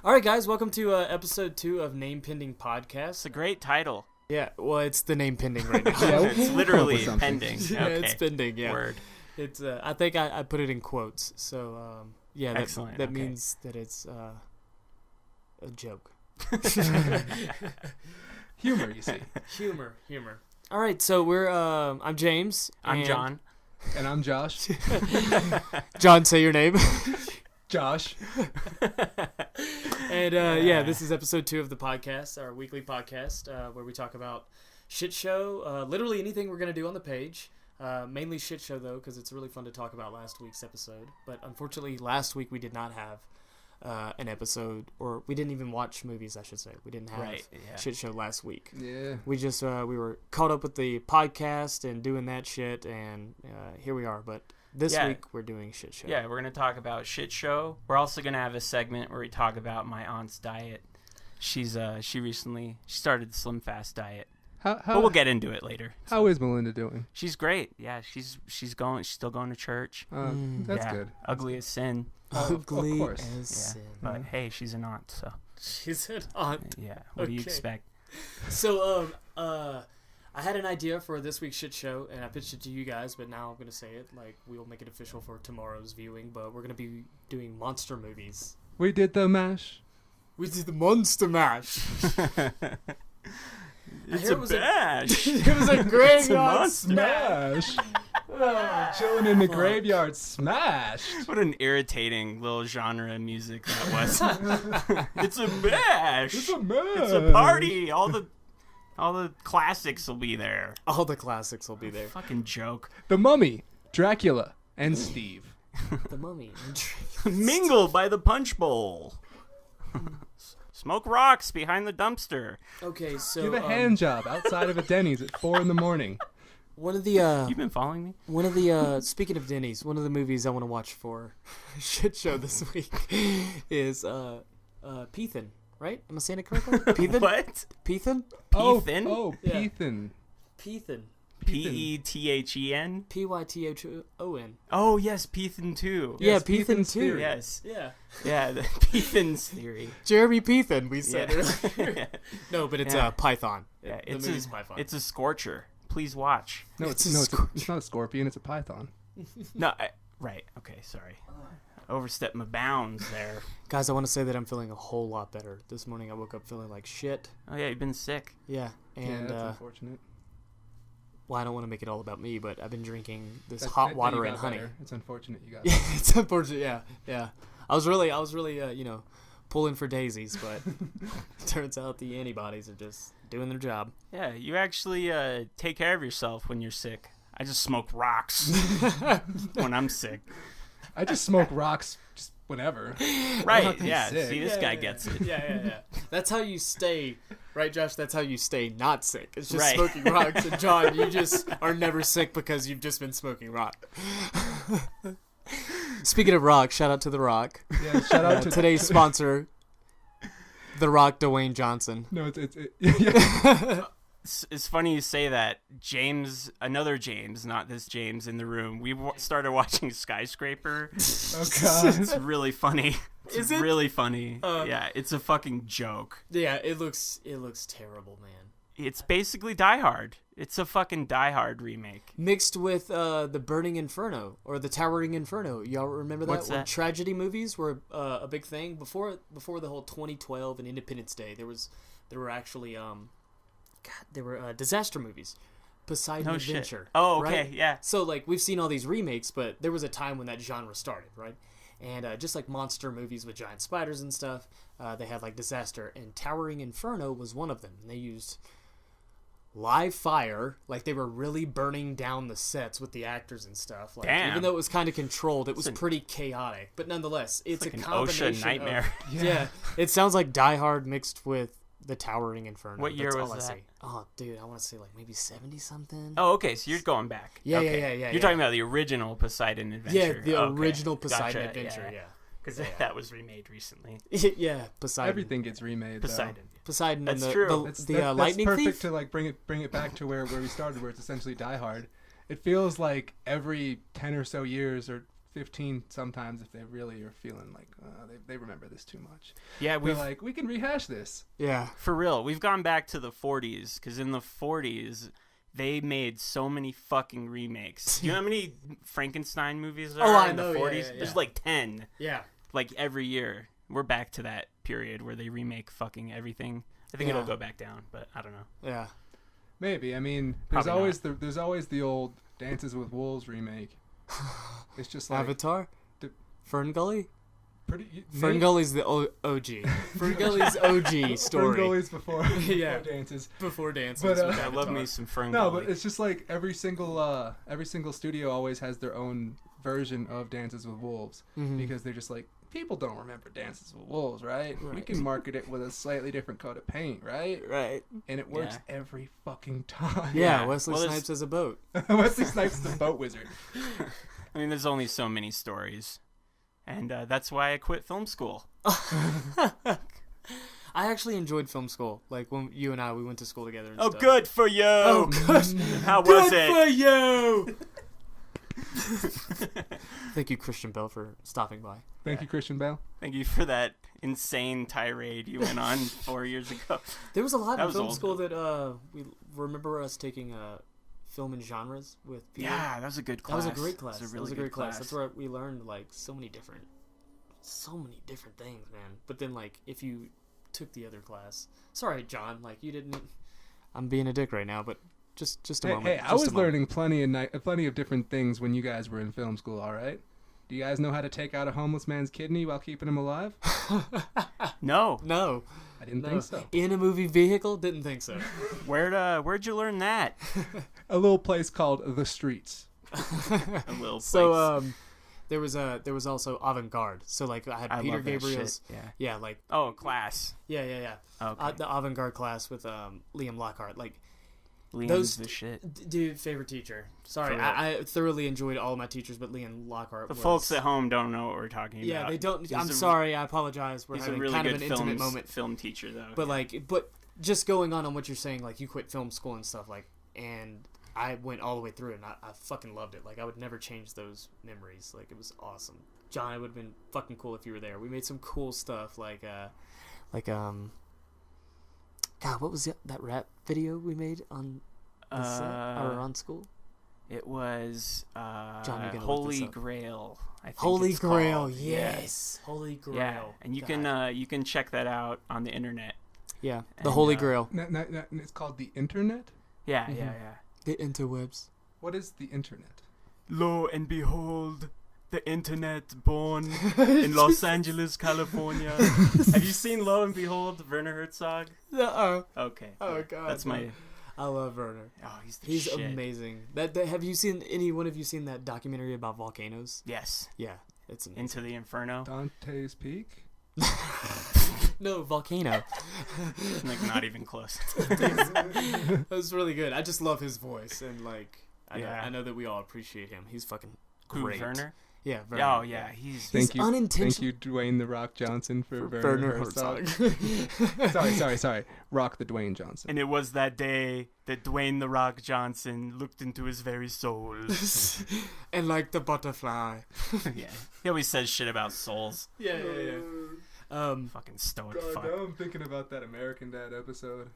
All right, guys, welcome to episode 2 of Name Pending Podcast. It's a great title. Yeah, well, it's the name pending right now. It's literally pending. Yeah, okay. it's pending. Yeah, Word. It's. I think I put it in quotes. So yeah, Excellent. that Okay. means that it's a joke. Humor, you see. Humor. All right, so we're. I'm James. I'm John. And I'm Josh. John, say your name. Josh. And yeah, this is episode 2 of the podcast, our weekly podcast, where we talk about shit show, literally anything we're going to do on the page. Mainly shit show, though, because it's really fun to talk about last week's episode. But unfortunately, last week we did not have an episode, or we didn't even watch movies, I should say. We didn't have shit show last week. Yeah. We just, we were caught up with the podcast and doing that shit, and here we are. But this week we're doing shit show. Yeah, we're going to talk about shit show. We're also going to have a segment where we talk about my aunt's diet. She recently started the Slim Fast diet. But we'll get into it later. How is Melinda doing? She's great. Yeah, she's still going to church. That's good. Ugly as sin. Ugly of course. as sin. But hey, she's an aunt, so. She's an aunt. Yeah. What do you expect? So, I had an idea for this week's shit show, and I pitched it to you guys, but now I'm going to say it. Like, we'll make it official for tomorrow's viewing, but we're going to be doing monster movies. We did the mash. We did the Monster Mash. It's a bash. It was a graveyard monster smash. Chilling in the graveyard smashed. What an irritating little genre of music that was. It's a bash. It's a mash. It's a party. All the classics will be there. All the classics will be there. Fucking joke. The Mummy, Dracula, and Steve. The Mummy. Mingled by the punch bowl. Smoke rocks behind the dumpster. Okay, so Give a hand job outside of a Denny's at 4 a.m. one of the You've been following me? one of the speaking of Denny's, one of the movies I want to watch for shit show this week is Peethin, right? Am I saying it correctly? Peethin? What? Peethin? Peethin? Oh, Yeah. Peethin. Peethin. P-E-T-H-E-N? P-Y-T-H-O-N. Oh, yes, Peethin 2. Yeah, Yes, Peethin Peethin's too. theory. Yes. Yeah. Yeah, the Peethin's theory. Jeremy Peethin, we said Yeah. earlier. No, but it's Yeah. Python. Yeah, The movie's Python. it's a scorcher. Please watch. No, It's it's, a it's not a scorpion, it's a python. No, right. Okay, sorry. Overstepped my bounds there. Guys, I want to say that I'm feeling a whole lot better. This morning I woke up feeling like shit. Oh, yeah, you've been sick. Yeah. Yeah, And, that's unfortunate. well, I don't want to make it all about me, but I've been drinking this That- hot that water you and got honey. better. It's unfortunate you got Yeah, it's unfortunate. Yeah. I was really, pulling for daisies, but turns out the antibodies are just doing their job. Yeah, you actually take care of yourself when you're sick. I just smoke rocks when I'm sick. I just smoke rocks just whenever. Right, not that yeah. sick. See, this guy gets it. Yeah. That's how you stay, right, Josh? That's how you stay not sick. It's just Right. smoking rocks. And John, you just are never sick because you've just been smoking rock. Speaking of rock, shout out to The Rock. Yeah, shout out to Today's sponsor, The Rock, Dwayne Johnson. No, yeah. It's funny you say that. Another James, not this James in the room. We started watching Skyscraper. Oh god. It's really funny. Is it? Really funny. Yeah, it's a fucking joke. Yeah, it looks terrible, man. It's basically Die Hard. It's a fucking Die Hard remake. Mixed with the Burning Inferno or the Towering Inferno. Y'all remember that? What's When that? tragedy movies were a big thing before the whole 2012 and Independence Day. There were actually disaster movies. Poseidon No shit. Adventure. Oh, okay, right? yeah. So like we've seen all these remakes, but there was a time when that genre started, right? And just like monster movies with giant spiders and stuff, they had like disaster, and Towering Inferno was one of them. And they used live fire, like they were really burning down the sets with the actors and stuff. Like, Damn. even though it was kind of controlled, it was pretty chaotic. But nonetheless, it's Like a an combination OSHA nightmare. Yeah, it sounds like Die Hard mixed with the Towering Inferno. What year That's was all I that? see. Oh, dude, I want to say like maybe 70 something. Oh, okay, so you're going back. Yeah, Okay. yeah. You're talking about the original Poseidon Adventure. Yeah, the Okay. original Poseidon Gotcha, Adventure. Yeah. Because that was remade recently. Yeah, Poseidon. Everything gets remade. Poseidon. Poseidon That's and true. the lightning that's perfect thief. to like bring it back to where we started, where it's essentially Die Hard. It feels like every 10 or so years or 15 sometimes if they really are feeling like they remember this too much. Yeah, we're like, we can rehash this. Yeah. For real. We've gone back to the 40s, because in the 40s, they made so many fucking remakes. You know how many Frankenstein movies there are in the 40s? Yeah. There's like 10. Yeah. Like every year. We're back to that period where they remake fucking everything. I think it'll go back down, but I don't know. Yeah. Maybe. I mean, there's always the old Dances with Wolves remake. It's just like Avatar? Fern Gully? Fern Gully's the OG. Fern Gully's OG story. Fern Gully's before Dances. Before Dances. But, I love me some Fern Gully. No, but it's just like every single studio always has their own version of Dances with Wolves because they're just like, people don't remember Dances with Wolves, right? We can market it with a slightly different coat of paint, right? Right. And it works every fucking time. Yeah, Wesley Snipes has a boat. Wesley Snipes is the boat wizard. I mean, there's only so many stories. And that's why I quit film school. I actually enjoyed film school. Like, when you and we went to school together and stuff. Good for you! Oh, good. How was it? Good for you! Thank you, Christian Bale, for stopping by. Thank you, Christian Bale. Thank you for that insane tirade you went on 4 years ago. There was a lot in film school that we remember us taking film and genres with Peter. Yeah, that was a good class. That was a great class. That was a great class. That's where we learned like so many different things, man. But then like if you took the other class, sorry, John, like you didn't. I'm being a dick right now, but just a moment. Hey, I was learning plenty of different things when you guys were in film school. All right. Do you guys know how to take out a homeless man's kidney while keeping him alive? No. I didn't think so. In a movie vehicle? Didn't think so. Where'd you learn that? A little place called The Streets. A little place. So there was also avant-garde. So like I had Peter Gabriel's like class. Yeah. Okay. The avant-garde class with Liam Lockhart. Like Liam's the shit. Dude, favorite teacher. Sorry, I thoroughly enjoyed all of my teachers, but Liam Lockhart. The folks at home don't know what we're talking about. Yeah, they don't. I'm sorry. I apologize. We're having really kind of good an intimate moment. Film teacher though. But just going on what you're saying, like you quit film school and stuff, like, and I went all the way through it, and I fucking loved it. Like I would never change those memories. Like it was awesome. John, it would have been fucking cool if you were there. We made some cool stuff, God, what was that rap video we made on the set or on school? It was John, Holy Grail. I think Holy it's Grail, called. yes. Holy Grail. Yeah, and you can check that out on the internet. Yeah, the Holy Grail. It's called the internet? Yeah. The interwebs. What is the internet? Lo and behold, the internet born in Los Angeles, California. Have you seen Lo and Behold, Werner Herzog? Uh-oh. Okay. Oh, God. That's my... I love Werner. Oh, he's shit. Amazing. Have you seen one of you seen that documentary about volcanoes? Yes. Yeah, it's amazing. Into the Inferno. Dante's Peak? No, Volcano. Like not even close. That was really good. I just love his voice, and like I know that we all appreciate him. He's fucking great. Who, Werner? Yeah, Werner. Oh yeah, he's unintentional. Thank you, Dwayne the Rock Johnson, for Werner Herzog. sorry, Rock the Dwayne Johnson. And it was that day that Dwayne the Rock Johnson looked into his very soul, and like the butterfly. Yeah, he always says shit about souls. Yeah. Fucking stoic fuck. Now I'm thinking about that American Dad episode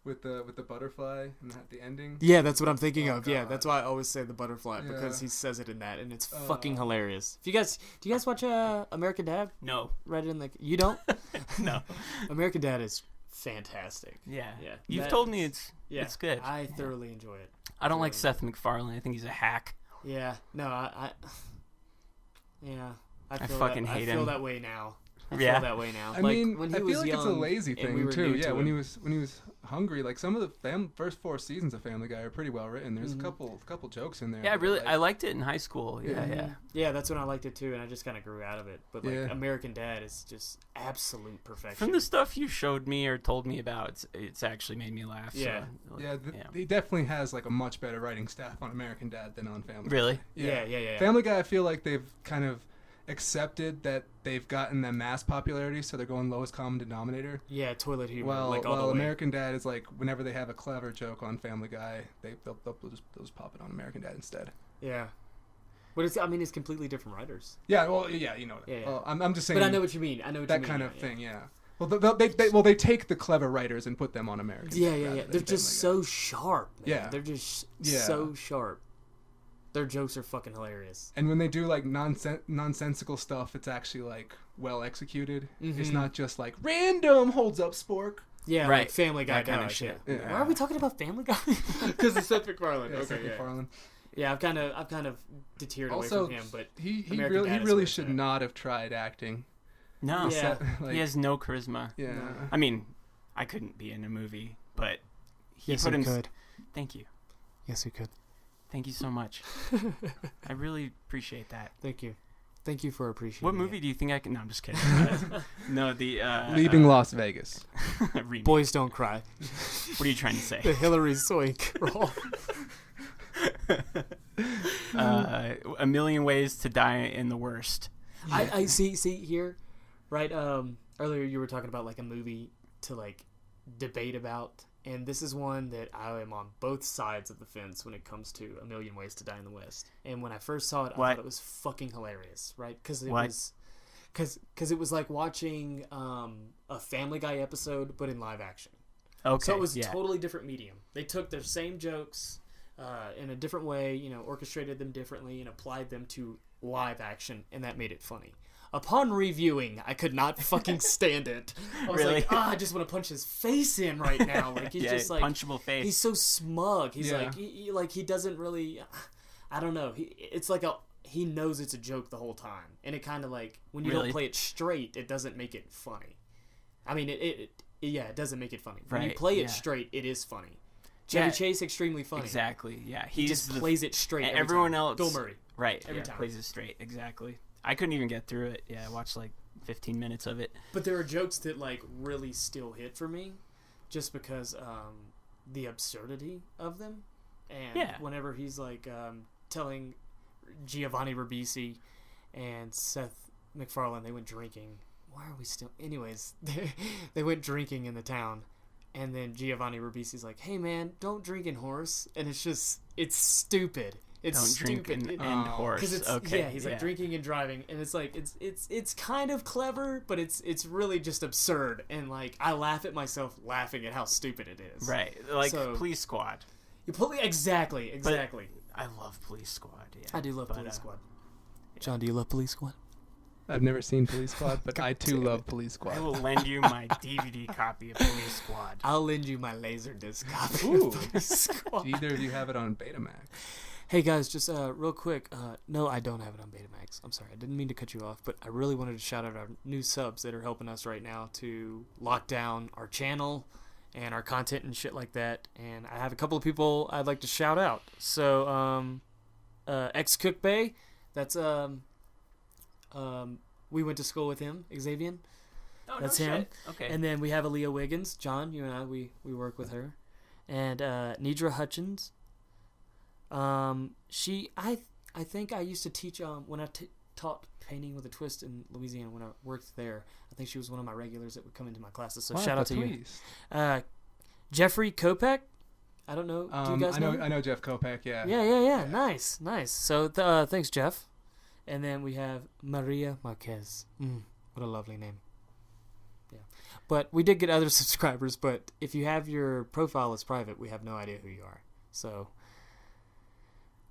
with the butterfly and the ending. Yeah, that's what I'm thinking of. God. Yeah, that's why I always say the butterfly because he says it in that, and it's fucking hilarious. Do you guys watch American Dad? No. Right in you don't? No. American Dad is fantastic. Yeah. You've told me it's good. I thoroughly enjoy it. I don't like Seth MacFarlane. I think he's a hack. Yeah. No, I fucking hate him. I feel that way now. I feel that way now. I mean, when he I feel was like young, it's a lazy thing too. Yeah, when him. he was hungry, like some of the first 4 seasons of Family Guy are pretty well written. There's a couple jokes in there. Yeah, really, I liked it in high school. Yeah, that's when I liked it too, and I just kind of grew out of it. But like American Dad is just absolute perfection. From the stuff you showed me or told me about, it's actually made me laugh. Yeah, he definitely has like a much better writing staff on American Dad than on Family Guy. Really? Yeah. Family Guy, I feel like they've kind of accepted that they've gotten the mass popularity, so they're going lowest common denominator. Yeah, toilet humor. Well, American Dad is like whenever they have a clever joke on Family Guy, they'll just pop it on American Dad instead. Yeah. But it's completely different writers. Yeah, well, yeah, you know. Yeah. Well, I'm just saying. But I know what you mean. That kind of thing, yeah. Well, they take the clever writers and put them on Americans. Yeah. They're just so sharp. Man. Yeah. They're just so sharp. Their jokes are fucking hilarious. And when they do like nonsensical stuff, it's actually like well executed. Mm-hmm. It's not just like random holds up spork. Yeah, right. Like Family Guy kind of shit. Yeah. Why are we talking about Family Guy? Because it's Seth MacFarlane. Yeah, Seth MacFarlane. Yeah, I've kind of deterred away from him, but he really should not have tried acting. No, he has no charisma. Yeah, I mean, I couldn't be in a movie, but he could. Thank you. Yes, we could. Thank you so much. I really appreciate that. Thank you. Thank you for appreciating. What movie do you think I can? No, I'm just kidding. No, the Leaving Las Vegas. Boys Don't Cry. What are you trying to say? The Hillary Swank role. A Million Ways to Die in the Worst. I see here, right? Earlier you were talking about like a movie to like debate about, and this is one that I am on both sides of the fence when it comes to A Million Ways to Die in the West. And when I first saw it, I thought it was fucking hilarious, right? Because it was like watching a Family Guy episode but in live action. Okay, so it was a totally different medium. They took their same jokes in a different way, orchestrated them differently and applied them to live action, and that made it funny. Upon reviewing, I could not fucking stand it. I was like, I just want to punch his face in right now. Like he's just like punchable face. He's so smug. He's like he doesn't really. I don't know. It's like he knows it's a joke the whole time, and it kind of like when you don't play it straight, it doesn't make it funny. I mean, it doesn't make it funny. When you play it straight, it is funny. Chevy Chase, extremely funny. Exactly. Yeah, he just plays it straight. Everyone else, Bill Murray, every time plays it straight. Exactly. I couldn't even get through it. Yeah, I watched like 15 minutes of it. But there are jokes that like really still hit for me, just because the absurdity of them. And whenever he's like telling Giovanni Ribisi and Seth MacFarlane they went drinking. Why are we still? Anyways, they went drinking in the town. And then Giovanni Ribisi's like, "Hey man, don't drink and horse." And it's stupid. It's don't stupid. Drink and horse. It's, he's like drinking and driving, and it's like it's kind of clever, but it's really just absurd. And like I laugh at myself laughing at how stupid it is. Right, like Police Squad. Exactly. But I love Police Squad. Yeah, I do love Police Squad. John, do you love Police Squad? I've never seen Police Squad, but I too love Police Squad. I will lend you my DVD copy of Police Squad. I'll lend you my Laserdisc copy of Police Squad. Do either of you have it on Betamax? Hey guys, just real quick. No, I don't have it on Betamax. I'm sorry, I didn't mean to cut you off, but I really wanted to shout out our new subs that are helping us right now to lock down our channel and our content and shit like that. And I have a couple of people I'd like to shout out. So, Cook Bay, that's we went to school with him, Xavier. Oh, that's no him. Shit. Okay. And then we have Aaliyah Wiggins, John. You and I, we work with her, and Nidra Hutchins. I think I used to teach when I taught painting with a twist in Louisiana when I worked there. I think she was one of my regulars that would come into my classes. So shout out to you. Jeffrey Kopek. I don't know. Do you guys know? I know Jeff Kopek. Yeah. Yeah. Nice. So thanks, Jeff. And then we have Maria Marquez. What a lovely name. Yeah. But we did get other subscribers, but if you have your profile as private, we have no idea who you are. So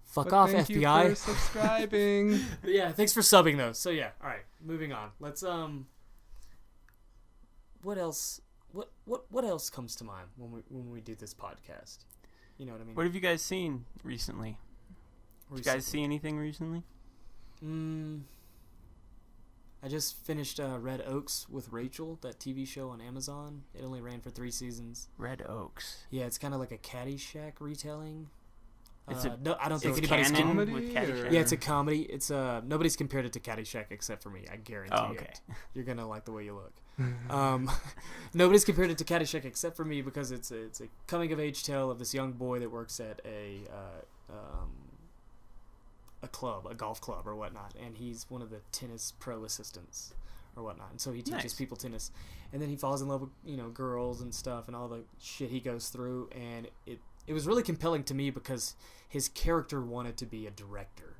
fuck off, thank FBI. Thank you for subscribing. Yeah, thanks for subbing though. So yeah, all right, moving on. Let's what else comes to mind when we do this podcast? You know what I mean? What have you guys seen recently? Did you guys see anything recently? I just finished Red Oaks with Rachel, that TV show on Amazon. It only ran for 3 seasons. Red Oaks. Yeah, it's kind of like a Caddyshack retelling. No, I don't think anybody's comedy. Yeah, it's a comedy. It's nobody's compared it to Caddyshack except for me. I guarantee it. You're gonna like the way you look. Nobody's compared it to Caddyshack except for me because it's a coming of age tale of this young boy that works at a club, a golf club or whatnot, and he's one of the tennis pro assistants or whatnot, and so he teaches people tennis, and then he falls in love with girls and stuff and all the shit he goes through, and it was really compelling to me because his character wanted to be a director,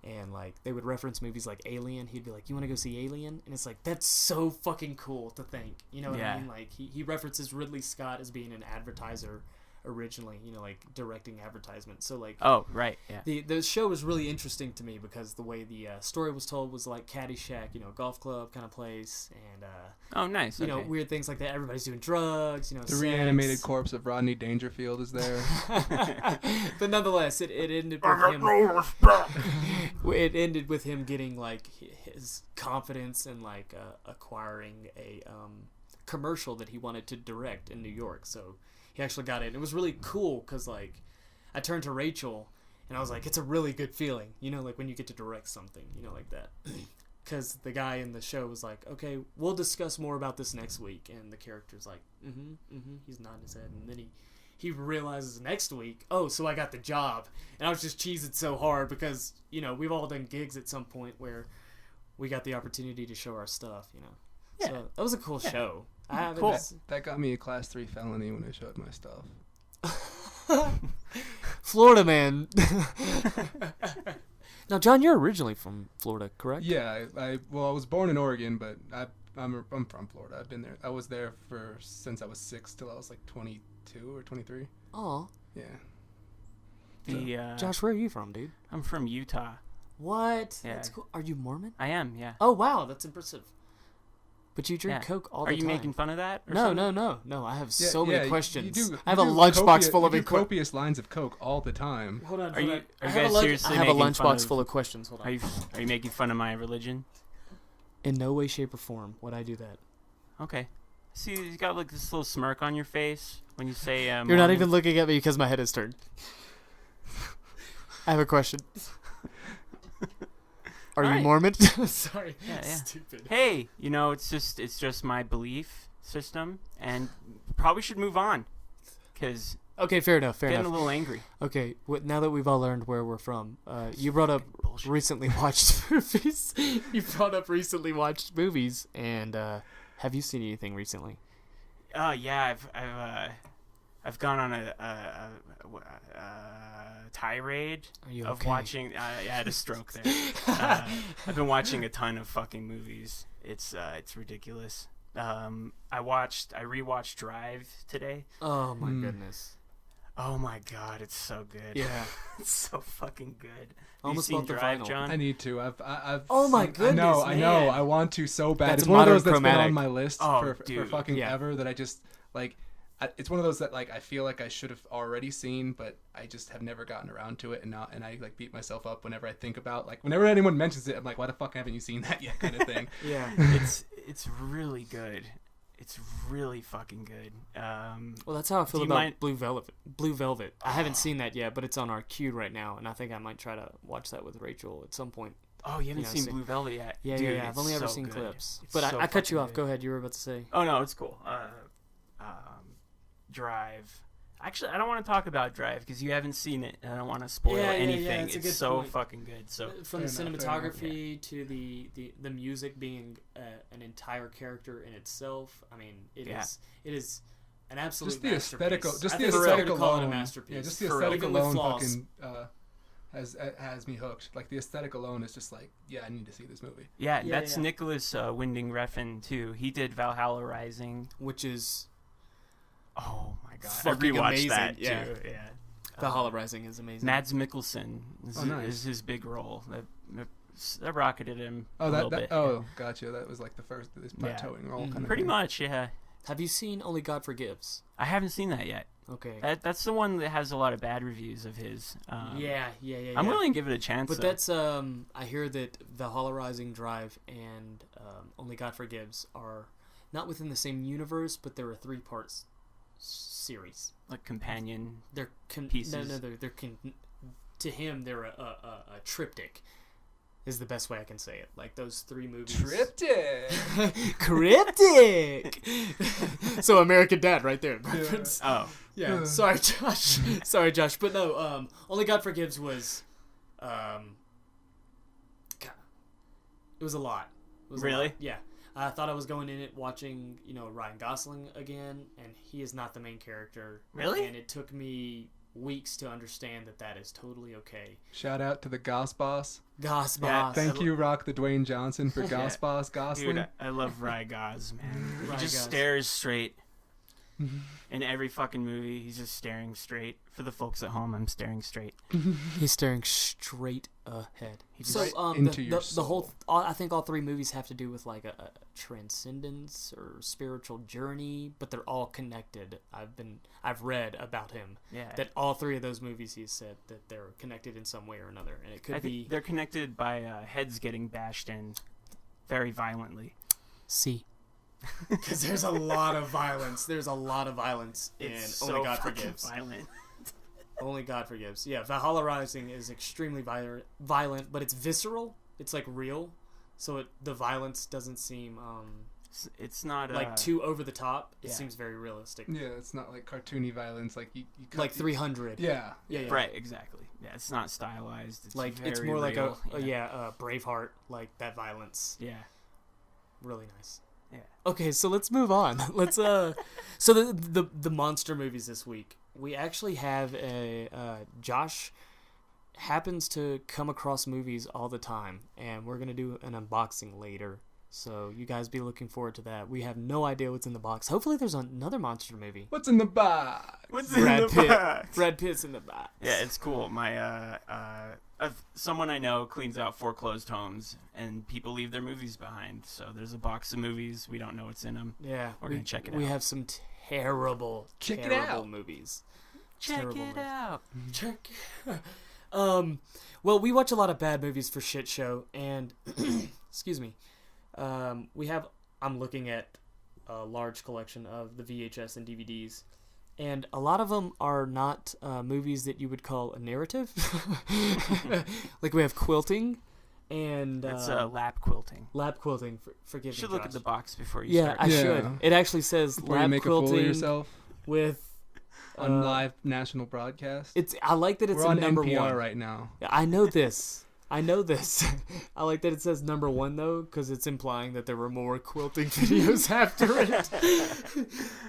and like they would reference movies like Alien. He'd be like, "You want to go see Alien?" And it's like, that's so fucking cool to think. You know what I mean? Like he references Ridley Scott as being an advertiser originally, you know, like directing advertisements. So like, oh right, yeah. The show was really interesting to me because the way the story was told was like Caddyshack, you know, golf club kind of place, and oh nice, you know, weird things like that. Everybody's doing drugs, you know. The reanimated corpse of Rodney Dangerfield is there. But nonetheless, it ended with him. It ended with him getting like his confidence and like acquiring a commercial that he wanted to direct in New York. So he actually got it. It was really cool because like I turned to Rachel and I was like, it's a really good feeling, you know, like when you get to direct something, you know, like that. Because the guy in the show was like, okay, we'll discuss more about this next week, and the character's like, he's nodding his head, and then he realizes next week, oh, so I got the job. And I was just cheesing so hard because, you know, we've all done gigs at some point where we got the opportunity to show our stuff, you know. Yeah. So that was a cool show. Cool. That got me a class 3 felony when I showed my stuff. Florida man. Now, John, you're originally from Florida, correct? Yeah, I was born in Oregon, but I'm from Florida. I've been there. I was there since I was 6 till I was like 22 or 23. Oh. Yeah. Josh, where are you from, dude? I'm from Utah. What? Yeah. That's cool. Are you Mormon? I am, yeah. Oh, wow, that's impressive. But you drink Coke all the time. Are you making fun of that? No. I have so many questions. I have a lunchbox full of copious lines of Coke all the time. Hold on. Are you guys seriously I have a making fun lunchbox of, full of questions. Hold on. Are you making fun of my religion? In no way, shape, or form would I do that. Okay. See, you got like this little smirk on your face when you say. You're not even looking at me because my head is turned. I have a question. Are you Mormon? Sorry. Yeah. Stupid. Hey, you know, it's just my belief system, and probably should move on, because okay, fair enough. Getting a little angry. Okay, now that we've all learned where we're from, you brought up recently watched movies. And have you seen anything recently? Yeah, I've gone on a tirade of watching. I had a stroke there. I've been watching a ton of fucking movies. It's ridiculous. I rewatched Drive today. Oh my goodness. Oh my god, it's so good. Yeah, it's so fucking good. Almost you seen Drive, John? I need to. I've. Oh my goodness. I know. I want to so bad. That's it's one of those that's chromatic. been on my list for fucking Yeah. ever that I just like. It's one of those that like I feel like I should have already seen, but I just have never gotten around to it, and I like beat myself up whenever I think about like whenever anyone mentions it, I'm like, why the fuck haven't you seen that yet, kind of thing. Yeah, it's really good. It's really fucking good. Well, that's how I feel about Blue Velvet. I haven't seen that yet, but it's on our queue right now, and I think I might try to watch that with Rachel at some point. Oh, you haven't seen Blue Velvet yet? Yeah, Dude, yeah. I've only ever seen good. clips. It's But so I cut you off. good. Go ahead. You were about to say. Oh no, it's cool. Drive. Actually, I don't want to talk about Drive because you haven't seen it, and I don't want to spoil anything. It's so fucking good. So from the cinematography to the music being an entire character in itself. I mean, it is an absolute masterpiece. Just the aesthetic alone. A masterpiece. Yeah, just the aesthetic alone fucking has me hooked. Like the aesthetic alone is just like, yeah, I need to see this movie. Yeah, that's Nicholas Winding Refn too. He did Valhalla Rising, which is. Oh my god! I rewatched that too. Yeah. Valhalla Rising is amazing. Mads Mikkelsen is his big role. That rocketed him a little bit. Oh, gotcha. That was like the first this plateauing role. Kind of pretty much, yeah. Have you seen Only God Forgives? I haven't seen that yet. Okay. That's the one that has a lot of bad reviews of his. Yeah. I'm willing to give it a chance. But that's I hear that Valhalla Rising, Drive, and Only God Forgives are not within the same universe, but there are 3 parts. Series like companion pieces. No, they're to him they're a triptych is the best way I can say it. Like those 3 movies. Triptych. Cryptic. So American Dad right there. Oh yeah. Sorry, Josh. But no. Only God Forgives was. God, it was a lot. Really? Yeah. I thought I was going in it watching, Ryan Gosling again, and he is not the main character. Really? And it took me weeks to understand that is totally okay. Shout out to the Goss Boss. Goss Yeah, Boss. Thank you, Rock the Dwayne Johnson, for Goss Boss Gosling. Dude, I love Rye Gos, man. He Rye just Gos. stares straight. In every fucking movie, he's just staring straight. For the folks at home, I'm staring straight. He's staring straight ahead. He's So right into your the whole, soul. I think all three movies have to do with like a transcendence or spiritual journey, but they're all connected. I've read about him that all three of those movies he said that they're connected in some way or another, and it could I be think they're connected by heads getting bashed in very violently. C. Because there's a lot of violence. There's a lot of violence in It's Only so God fucking Forgives. violent. Only God Forgives. Yeah, Valhalla Rising is extremely violent, but it's visceral. It's like real, so the violence doesn't seem It's not like too over the top. It yeah. seems very realistic. Yeah, it's not like cartoony violence. Like you Like 300. Yeah. Yeah. Right, exactly. Yeah, it's not stylized. It's Like very it's more like real. a Braveheart, like that violence. Yeah. Really nice. Yeah. Okay, so let's move on. Let's so the monster movies this week. We actually have a Josh happens to come across movies all the time, and we're gonna do an unboxing later. So you guys be looking forward to that. We have no idea what's in the box. Hopefully there's another monster movie. What's in the box? What's Brad in the Pitt. box? Brad Pitt's in the box. Yeah, it's cool. My someone I know cleans out foreclosed homes, and people leave their movies behind. So there's a box of movies. We don't know what's in them. Yeah, We're gonna check it We out. have some terrible movies. Check Terrible it movies. out. Check. Well, we watch a lot of bad movies for Shit Show, and excuse me, I'm looking at a large collection of the VHS and DVDs, and a lot of them are not movies that you would call a narrative. Like we have quilting, and That's lap quilting. lap quilting. Forgive You should me, look Josh. at the box before you Yeah, start. I Yeah. should. It actually says Before you lap make a fool of quilting yourself with. on live national broadcast. I like that it's We're on number NPR one right now. I know this. I like that it says number one though, because it's implying that there were more quilting videos after it.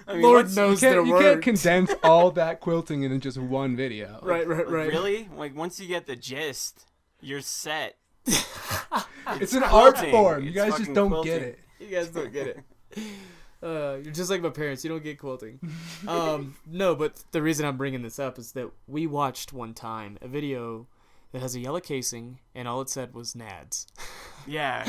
I mean, Lord what's- knows You there can't weren't. condense all that quilting into just one video. Right. Really? Like once you get the gist, you're set. It's an art quilting. form. You It's guys just fucking don't quilting. get it. You guys don't get it. You're just like my parents. You don't get quilting. No, but the reason I'm bringing this up is that we watched one time a video that has a yellow casing, and all it said was Nads. Yeah.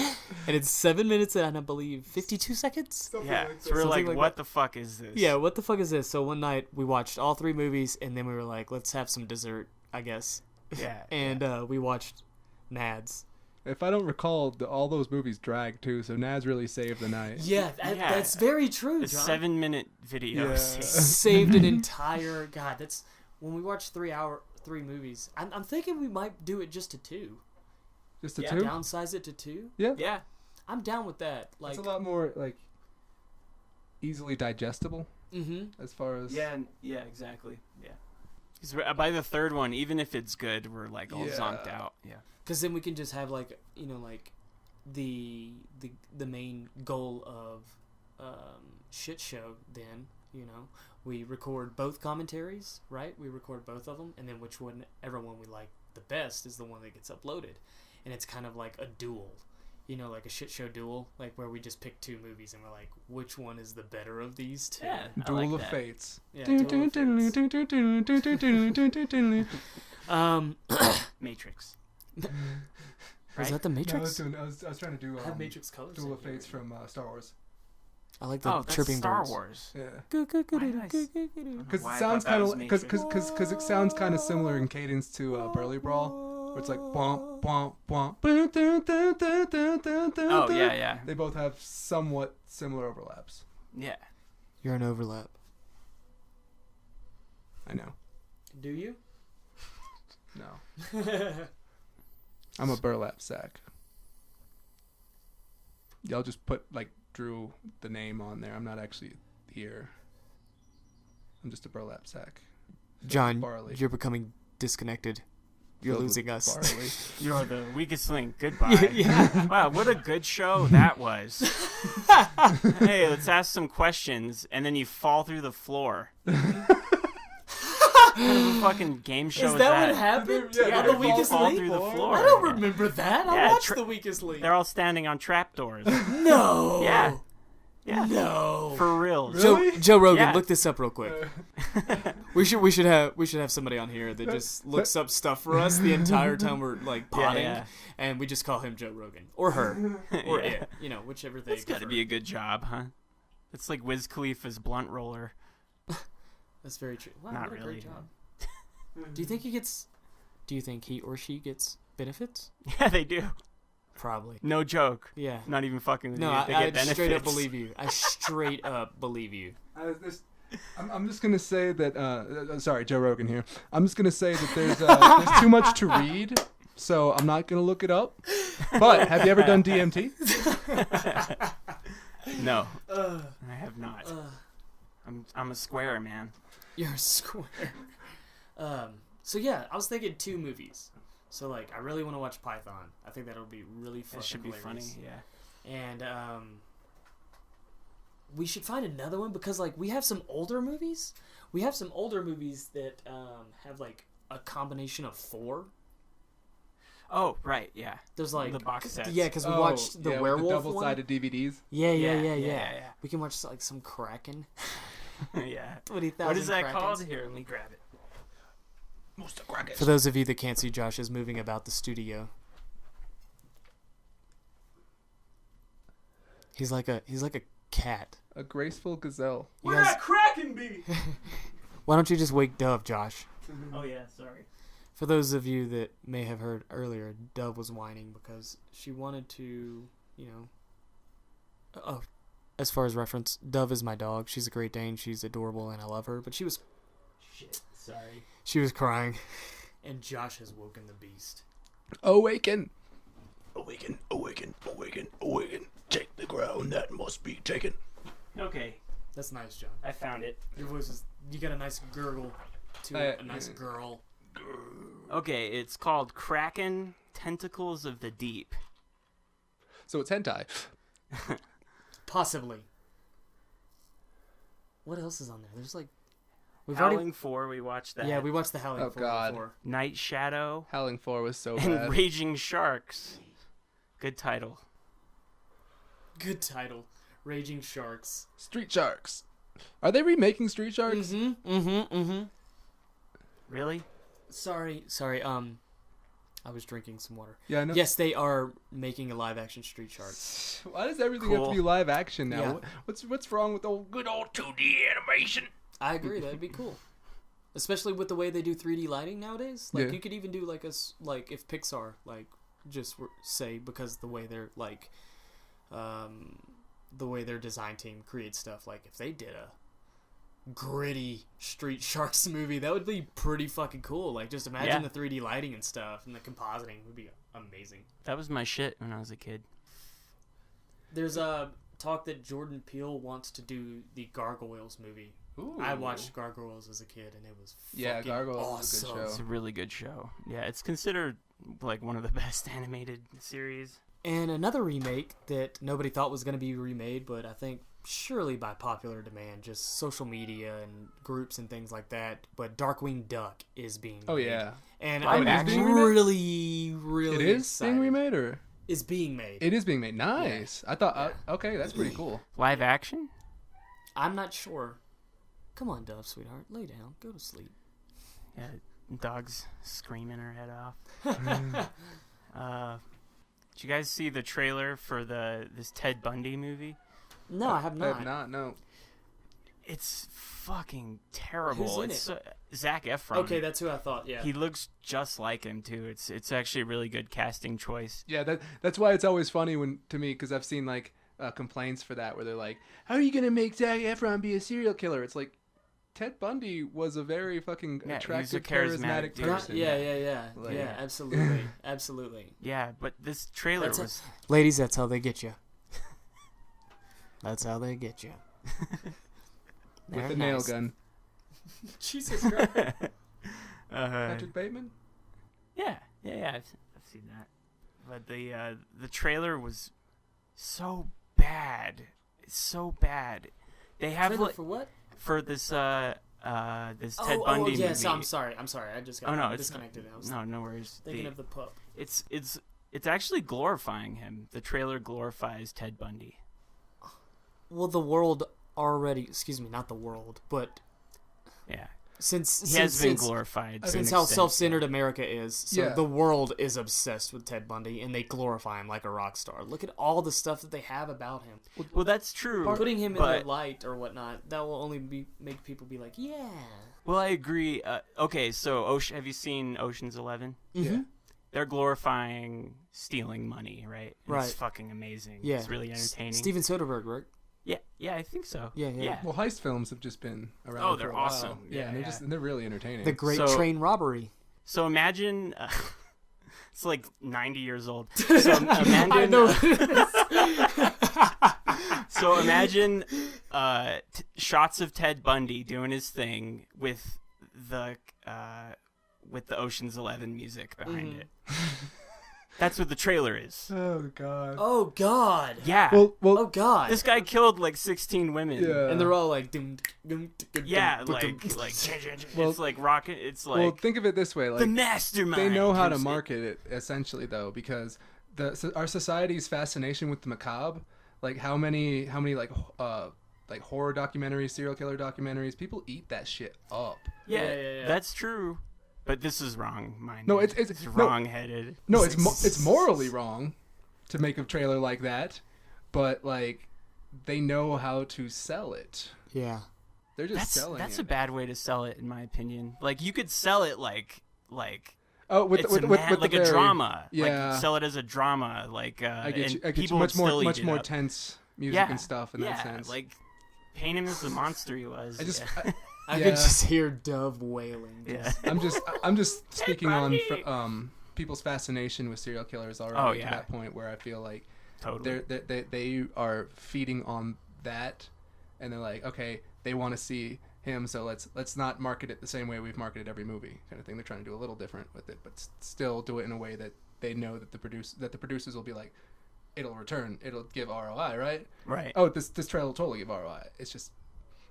And it's 7 minutes and I believe 52 seconds. Yeah. So we're Something like, like what the fuck is this? Yeah, what the fuck is this? So one night we watched all three movies, and then we were like, let's have some dessert, I guess. Yeah. And we watched Nads. If I don't recall, all those movies drag too, so Nads really saved the night. Yeah, Yeah. that's very true, It's John. 7-minute videos. Yeah. Saved an entire... God, that's... When we watch three movies, I'm thinking we might do it just to two. Just a Yeah, two? Downsize it to two. Yeah. Yeah. I'm down with that. Like, It's a lot more like easily digestible mm-hmm. as far as Yeah, exactly. Yeah. Because by the third one, even if it's good, we're like all Yeah. zonked out. Yeah. Because then we can just have like, like the main goal of Shit Show. Then we record both commentaries, right? We record both of them, and then whichever one we like the best is the one that gets uploaded, and it's kind of like a duel. Like a Shit Show duel, like where we just pick two movies and we're like, which one is the better of these two? Yeah. I Duel like of that. Fates. Yeah, Duel of Fates. Matrix. Was Right? that the No, Matrix? I was trying to do I had Matrix colors. Duel of in here. Fates from Star Wars. I like the Oh, that's chirping Star birds. Wars. Yeah. Because Why I it sounds thought that kind was of Matrix. because it sounds kind of similar in cadence to Burly Brawl, where it's like bump bump bump. Oh, yeah. They both have somewhat similar overlaps. Yeah. You're an overlap. I know. Do you? No. I'm a burlap sack. Y'all just drew the name on there. I'm not actually here. I'm just a burlap sack. John, Barley. you're becoming disconnected. You're Filled with losing us. barley. You're the weakest link. Goodbye. Yeah. Wow, what a good show that was. Hey, let's ask some questions, and then you fall through the floor. kind of a fucking game show Is that what happened? Yeah, On they the weakest fall link? through the floor. I don't remember that. I Yeah, watched the weakest link. They're all standing on trapdoors. No. Yeah. Yeah. No. For real. Really? Joe Rogan, Yeah. look this up real quick. We should have somebody on here that just looks up stuff for us the entire time we're like potting, and we just call him Joe Rogan or her or it, whichever they. It's got to be a good job, huh? It's like Wiz Khalifa's blunt roller. That's very true. Wow, Not what a really. great job. Do you think he or she gets benefits? Yeah, they do. Probably. No joke. Yeah. Not even fucking with No, you. They I get benefits. straight up believe you. I straight up believe you. I'm just gonna say that. Sorry, Joe Rogan here. I'm just gonna say that there's too much to read, so I'm not gonna look it up. But have you ever done DMT? No, I have not. I'm a square, man. You're a square. So yeah, I was thinking 2 movies. So like, I really want to watch Python. I think that'll be really fun. It should be funny, yeah. And we should find another one because like we have some older movies. We have some older movies that have like a combination of 4. Oh, right, yeah. There's like the box sets. Yeah, because we watched the werewolf with the double-sided DVDs. Yeah. We can watch like some Kraken. Yeah. 20,000 What is that Krakens. called? Here, let me grab it. For those of you that can't see, Josh is moving about the studio. He's like a cat. A graceful gazelle. Where that Kraken be? Why don't you just wake Dove, Josh? Oh yeah, sorry. For those of you that may have heard earlier, Dove was whining because she wanted to, Oh, as far as reference, Dove is my dog. She's a Great Dane. She's adorable and I love her. But she was... Shit, sorry. She was crying. And Josh has woken the beast. Awaken. Awaken, awaken, awaken, awaken. Take the ground that must be taken. Okay, That's nice, John. I found it. Your voice is... You got a nice gurgle to a nice girl. Okay, it's called Kraken, Tentacles of the Deep. So it's hentai. Possibly. What else is on there? There's like... Howling 4, we watched that. Yeah, we watched the Howling 4 God. before. Night Shadow Howling 4 was so and bad. Raging Sharks. Good title. Good title. Raging Sharks. Street Sharks. Are they remaking Street Sharks? Really? Sorry. I was drinking some water. Yeah, I know. Yes, they are making a live-action Street Sharks. Why does everything have to be live action now? Yeah. What's wrong with good old 2D animation? I agree. That'd be cool. Especially with the way they do 3D lighting nowadays. Like, you could even do, like, if Pixar, like, just say, because the way they're, like, the way their design team creates stuff, like, if they did a gritty Street Sharks movie, that would be pretty fucking cool. Like, just imagine the 3D lighting and stuff, and the compositing would be amazing. That was my shit when I was a kid. There's a talk that Jordan Peele wants to do the Gargoyles movie. Ooh. I watched Gargoyles as a kid, and it was fucking Gargoyles awesome. is a good show. It's a really good show. Yeah, it's considered like one of the best animated series. And another remake that nobody thought was going to be remade, but I think surely by popular demand, just social media and groups and things like that. But Darkwing Duck is being made. Oh yeah. And Live I'm action? really It is excited. being remade, or It's being made. it is being made. Nice. I thought. Okay, that's pretty cool. Live action? I'm not sure. Come on, Dove, sweetheart. Lay down. Go to sleep. Yeah, dog's screaming her head off. Did you guys see the trailer for this Ted Bundy movie? No, I have not. I have not. No. It's fucking terrible. Who's in It's Zac Efron. Okay, that's who I thought. Yeah. He looks just like him too. It's actually a really good casting choice. Yeah, that's why it's always funny to me because I've seen like complaints for that where they're like, "How are you gonna make Zac Efron be a serial killer?" It's like Ted Bundy was a very fucking attractive, charismatic dude. person. Yeah. Like- Yeah, absolutely. Yeah, but this trailer was Ladies, that's how they get you. That's how they get you. With the nail gun. Jesus Christ. Patrick Bateman? Yeah, I've seen that. But the trailer was so bad. It's so bad. They have Trailer for what? for this this Ted Bundy movie. Yes, I'm sorry. I just got disconnected. No worries. Thinking of the pup. It's actually glorifying him. The trailer glorifies Ted Bundy. Well, the world already. Excuse me, not the world, but yeah. Since he has been glorified. Since how self-centered America is, so the world is obsessed with Ted Bundy, and they glorify him like a rock star. Look at all the stuff that they have about him. Well, that's true. Putting him in the light or whatnot, that will only make people be like, yeah. Well, I agree. Okay, so have you seen Ocean's 11? Mm-hmm. Yeah. They're glorifying stealing money, right? And right. It's fucking amazing. Yeah. It's really entertaining. Steven Soderbergh, right? Yeah, I think so. Yeah. Well, heist films have just been around. Oh, they're for a while. awesome. Yeah, they're really entertaining. The Great Train Robbery. So imagine, it's like 90 years old. So imagine, I know. So imagine shots of Ted Bundy doing his thing with the Ocean's 11 music behind it. That's what the trailer is. Oh god. Oh god. Yeah. Well, oh god. This guy killed like 16 women. Yeah. And they're all like, yeah, like it's like rocket. It's like. Well, think of it this way, like the mastermind. They know how to market it essentially, though, because our society's fascination with the macabre, like how many like horror documentaries, serial killer documentaries, people eat that shit up. Yeah. That's true. But this is wrong-minded. No, it's wrong-headed. No, it's morally wrong to make a trailer like that, but like they know how to sell it. Yeah, they're just selling it. That's a bad way to sell it, in my opinion. Like you could sell it like with a drama. Yeah, like, sell it as a drama. Like I get you. I get you. Much more tense music and stuff in that sense. Like paint him as the monster he was. I could just hear Dove wailing. Yeah. I'm just speaking on people's fascination with serial killers already to that point where I feel like they are feeding on that, and they're like, okay, they want to see him, so let's not market it the same way we've marketed every movie, kind of thing. They're trying to do a little different with it, but still do it in a way that they know that the producers will be like, it'll return, it'll give ROI, right? Right. Oh, this trailer will totally give ROI. It's just.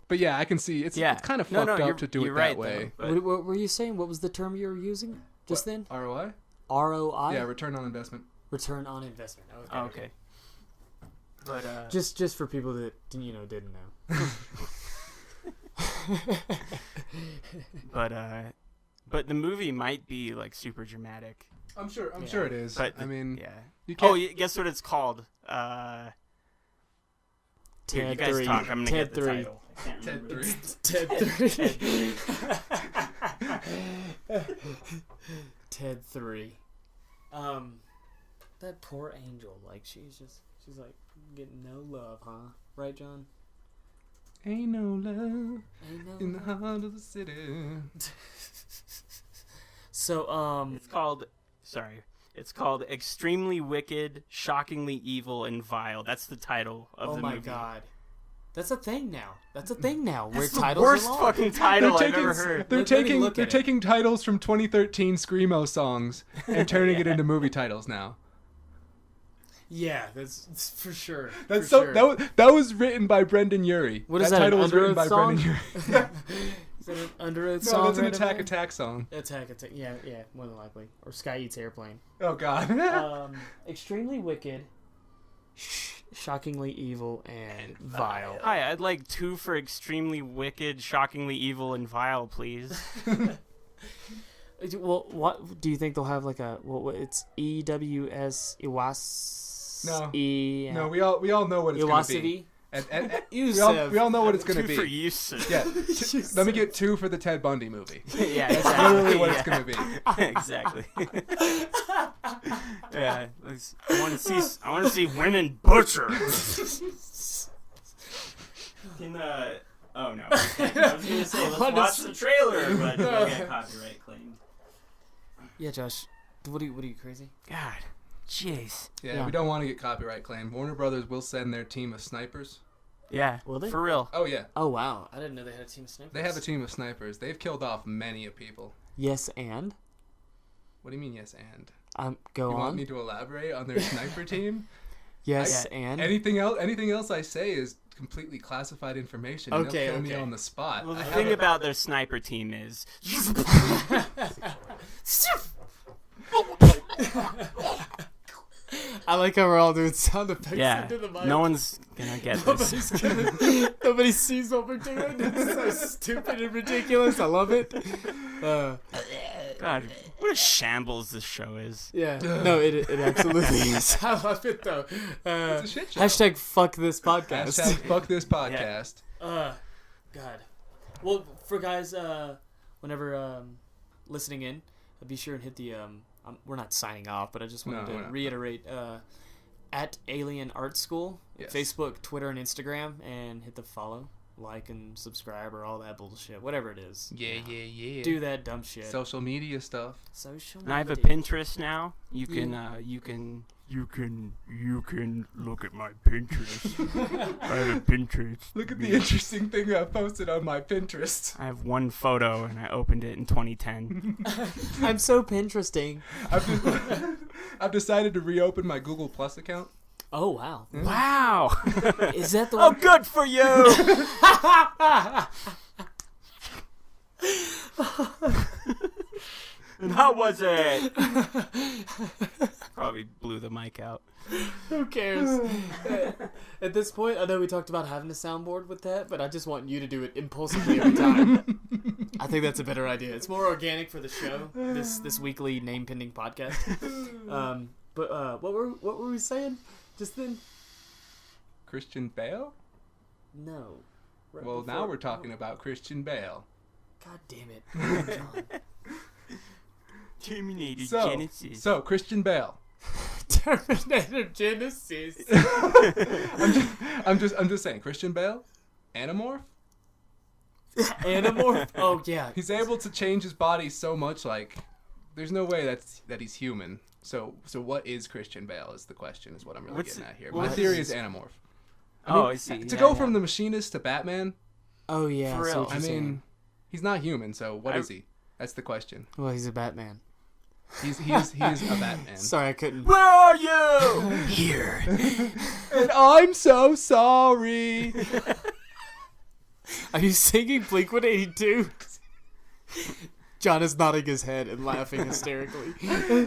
But yeah, I can see it's kind of fucked up to do it that way. What were you saying? What was the term you were using just then? ROI? ROI? Yeah, return on investment. Return on investment. Okay. But just for people that didn't know. but the movie might be like super dramatic. I'm sure it is. But I mean, you can't... guess what it's called? Ted you guys 3. talk. I'm gonna Ted get the 3. title. Ted 3. Ted 3. That poor angel. Like she's like getting no love, huh? Right, John? Ain't no love in the heart of the city. So It's called Extremely Wicked, Shockingly Evil, and Vile. That's the title of the movie. Oh my god. That's a thing now. That's where the titles worst are long. fucking title I've ever heard. They're taking titles from 2013 Screamo songs and turning it into movie titles now. Yeah, that's for sure. That was written by Brendan Urie. What is that? That title was written by song? Brendan Urie. Is that an Under Oath song? No, that's an Attack song. Attack. Yeah, more than likely. Or Sky Eats Airplane. Oh god. Extremely Wicked, Shockingly Evil, and Vile. Hi, I'd like 2 for Extremely Wicked, Shockingly Evil, and Vile, please. Well, what do you think they'll have like a? Well, it's EWS Iwas. No. No, we all know what it's going to be. We all know what it's going to be. 2 for Yusuf. Yeah. Let me get 2 for the Ted Bundy movie. Yeah, that's literally what it's going to be. Exactly. Yeah, I want to see women butchered. Oh no! I was going to say let's watch the trailer, but we'll get copyright claimed. Yeah, Josh. What are you crazy? God. Jeez. Yeah, we don't want to get copyright claimed. Warner Brothers will send their team of snipers. Yeah, will they? For real. Oh, yeah. Oh, wow. I didn't know they had a team of snipers. They have a team of snipers. They've killed off many of people. Yes, and? What do you mean, yes, and? Go on. You want me to elaborate on their sniper team? Yes, and? Anything else I say is completely classified information. Okay, They'll kill me on the spot. Well, the thing about their sniper team is I like how we're all doing sound effects yeah, into the mic. no one's gonna get this. Nobody sees what we're doing. It's so stupid and ridiculous. I love it. God, what a shambles this show is. Yeah. No, it absolutely is. I love it though. It's a shit show. Hashtag fuck this podcast. Hashtag fuck this podcast. God. Well, for guys, whenever listening in, be sure and hit the we're not signing off, but I just wanted to reiterate at alienartschool, Yes. Facebook, Twitter, and Instagram, and hit the follow, like, and subscribe, or all that bullshit, whatever it is. Yeah. Do that dumb shit. Social media stuff. Social And I have a media. Pinterest now. You can look at my Pinterest. I have a Pinterest. Look at the interesting thing I posted on my Pinterest. I have one photo, and I opened it in 2010. I'm so Pinteresting. I've decided to reopen my Google Plus account. Oh, wow. Wow! Is that the Oh, one? good for you! And how was it? Probably blew the mic out. Who cares? At this point, I know we talked about having a soundboard with that, but I just want you to do it impulsively every time. I think that's a better idea. It's more organic for the show, this weekly name pending podcast. But what were we saying just then? Christian Bale? No. Right Well, before- now we're talking about Christian Bale. God damn it, John. Terminator Genesis. So Christian Bale. Terminator Genesis. I'm just saying, Christian Bale, Animorph. Animorph. Oh yeah. He's able to change his body so much, like there's no way that he's human. So what is Christian Bale? Is the question? Is what I'm really getting at here. My theory is Animorph. I see. To go from the Machinist to Batman. Oh yeah. For real. So what I you're saying. mean, he's not human. So what is he? That's the question. Well, he's a Batman. He's a Batman. Sorry, I couldn't. Where are you? Here. And I'm so sorry. Are you singing Blink-182? John is nodding his head and laughing hysterically.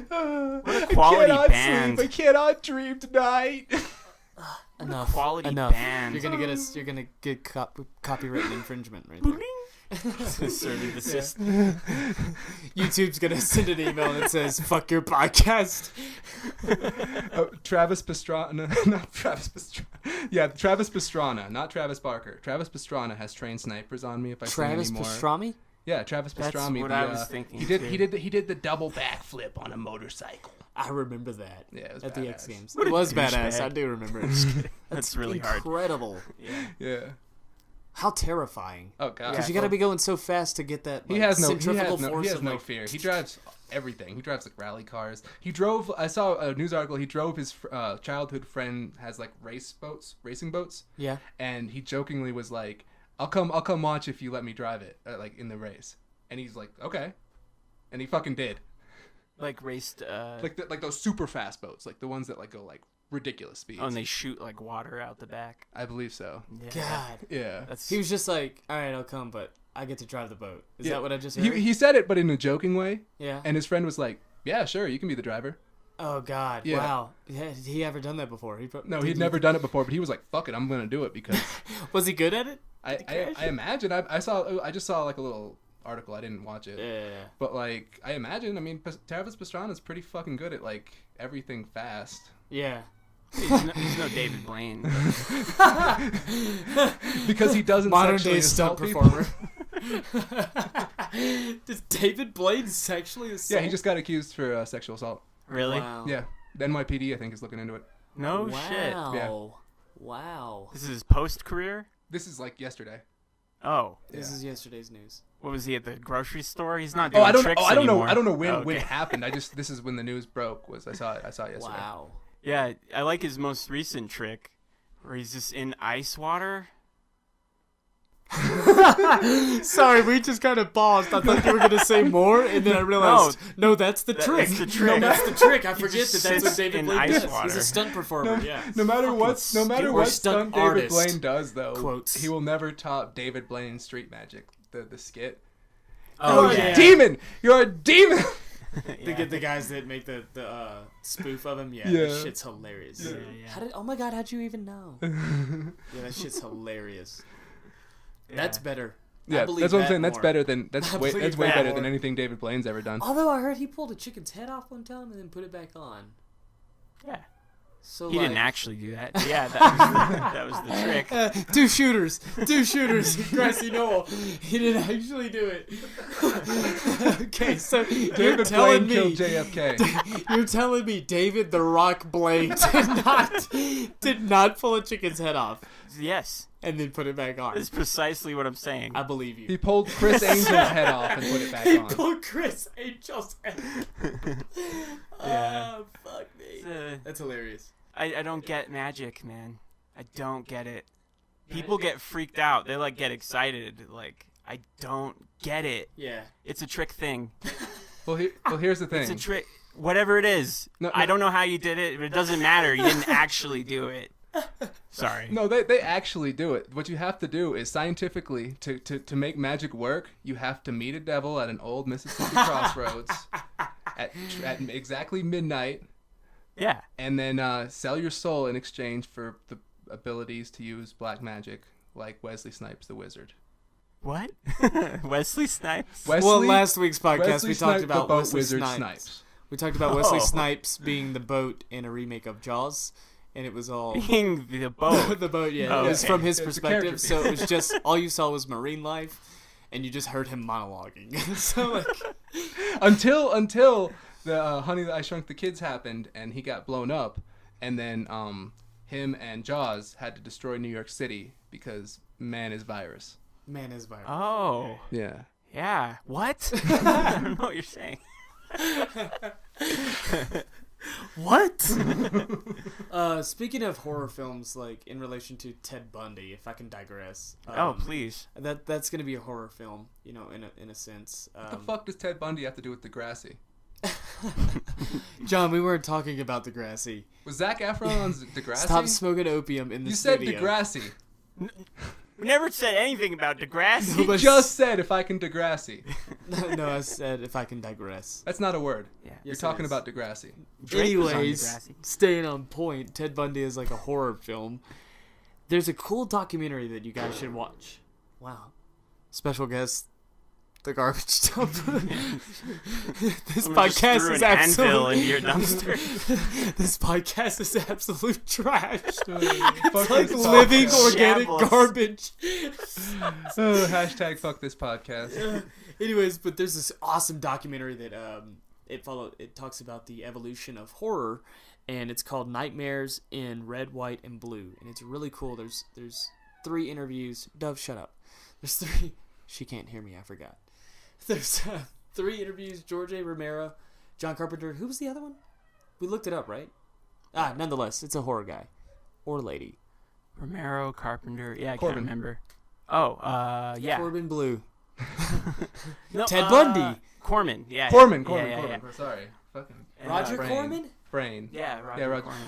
What a quality band. Sleep. I cannot dream tonight. Enough. Quality Enough. band. You're gonna get copyright infringement right there. Assertive assist. YouTube's gonna send an email that says "fuck your podcast." Travis Pastrana, not Travis Pastrana. Yeah, Travis Pastrana, not Travis Barker. Travis Pastrana has trained snipers on me if I Travis sing anymore. Pastrami? Yeah, Travis That's Pastrami. what I was thinking, He did. too. He did the double backflip on a motorcycle. I remember that. Yeah, it was at the badass. X Games. What It a was badass. douchebag. I do remember it. That's really hard. Incredible. Yeah. Yeah. How terrifying. Oh god. Because you got to be going so fast to get that. Like, He has no. centrifugal He force has of, no like, fear. He drives everything. He drives like rally cars. He drove. I saw a news article. He drove his childhood friend has like racing boats. Yeah. And he jokingly was like, I'll come watch if you let me drive it, like in the race. And he's like, okay. And he fucking did. Like raced. Like those super fast boats, like the ones that like go like ridiculous speeds. Oh, and they shoot like water out the back. I believe so. Yeah. God. Yeah. That's He was just like, all right, I'll come, but I get to drive the boat. Is Yeah. that what I just heard? He said it, but in a joking way. Yeah. And his friend was like, yeah, sure, you can be the driver. Oh God! Yeah. Wow. Had he ever done that before? No, he'd never done it before, but he was like, fuck it, I'm gonna do it because Was he good at it? I imagine I just saw like a little article. I didn't watch it. Yeah. But like I imagine, I mean, Travis Pastrana's pretty fucking good at like everything fast. Yeah. he's no David Blaine. Because he doesn't Modern sexually day stunt assault people. performer. Does David Blaine sexually assault? Yeah, he just got accused for sexual assault. Really? Wow. Yeah, the NYPD I think is looking into it. No Wow. shit. Yeah. Wow. This is his post career. This is like yesterday. Oh, This is yesterday's news. what was he at the grocery store? He's not Oh, doing tricks I don't know. anymore. I don't know when Oh, when it okay. happened. This is when the news broke. I saw it yesterday. Wow. Yeah, I like his most recent trick, where he's just in ice water. Sorry, we just kind of paused. I thought you were going to say more, and then I realized, no, that's the trick. That's the trick. No, that's the trick. I forget that's what David Blaine does. Water. He's a stunt performer, No matter what stunt David Blaine does, though, quotes. He will never top David Blaine's Street Magic, the skit. Oh, You're a demon! You're a demon! The guys that make the spoof of him, that shit's hilarious. Yeah. Oh my god, how'd you even know? Yeah, that shit's hilarious. Yeah. That's better. Yeah, that's what I'm saying. That's more. better than that's way better more. than anything David Blaine's ever done. Although I heard he pulled a chicken's head off one time and then put it back on. Yeah. So he didn't actually do that. Yeah, that was the trick. Two shooters. Grassy Knoll. He didn't actually do it. Okay, so David Blaine killed JFK. You're telling me David the Rock Blaine did not pull a chicken's head off Yes. and then put it back on. That's precisely what I'm saying. I believe you. He pulled Chris Angel's head off and put it back on. He pulled Chris Angel's head. Yeah. Oh, fuck me. That's hilarious. I don't get magic, man. I don't get it. People get freaked out. They like get excited. Like, I don't get it. Yeah. It's a trick thing. Well, here's the thing. It's a trick. Whatever it is. No. I don't know how you did it, but it doesn't matter. You didn't actually do it. Sorry. No, they actually do it. What you have to do is scientifically, to make magic work, you have to meet a devil at an old Mississippi crossroads at exactly midnight. Yeah. And then sell your soul in exchange for the abilities to use black magic, like Wesley Snipes the Wizard. What? Wesley Snipes? Well, last week's podcast Wesley we talked Snipes, about the boat Wesley wizard Snipes. We talked about Wesley Oh. Snipes being the boat in a remake of Jaws, and it was all Being the boat. the boat. Yeah, Oh, it was okay. from his It's a character perspective, so it was just all you saw was marine life, and you just heard him monologuing. So like, until the Honey that I Shrunk the Kids happened and he got blown up, and then him and Jaws had to destroy New York City because man is virus. man is violent. Oh. Yeah. Yeah. What? I don't know what you're saying. What? Speaking of horror films, like in relation to Ted Bundy, if I can digress. Oh, please. That's gonna be a horror film, you know, in a sense. What the fuck does Ted Bundy have to do with Degrassi? John, we weren't talking about Degrassi. Was Zac Efron on Degrassi? Stop smoking opium in the You said studio. Degrassi. We never said anything about Degrassi. You just said if I can Degrassi. No, I said if I can digress. That's not a word. Yeah. You're Yes, it talking is. about Degrassi. Drake was on Anyways, Degrassi. staying on point, Ted Bundy is like a horror film. There's a cool documentary that you guys should watch. Wow. Special guest, the garbage dump. This Someone just podcast threw is an anvil absolute. into your dumpster. This podcast is absolute trash. Fuck It's like this living podcast. organic Shambles. garbage. Hashtag fuck this podcast. Anyways, but there's this awesome documentary that it talks about the evolution of horror, and it's called Nightmares in Red, White, and Blue, and it's really cool. There's 3 interviews. Dove, shut up. There's 3. She can't hear me. I forgot. There's 3 interviews. George A. Romero, John Carpenter. Who was the other one? We looked it up, right? Nonetheless, it's a horror guy or lady. Romero, Carpenter. Yeah, I Corbin. can't remember. Oh, yeah. Corbin Blue. No, Ted Bundy. Corman. Yeah. Corman. Yeah. Sorry. Fucking And, Roger brain. Corman? Brain. Yeah, Roger, Yeah, Roger. Corman.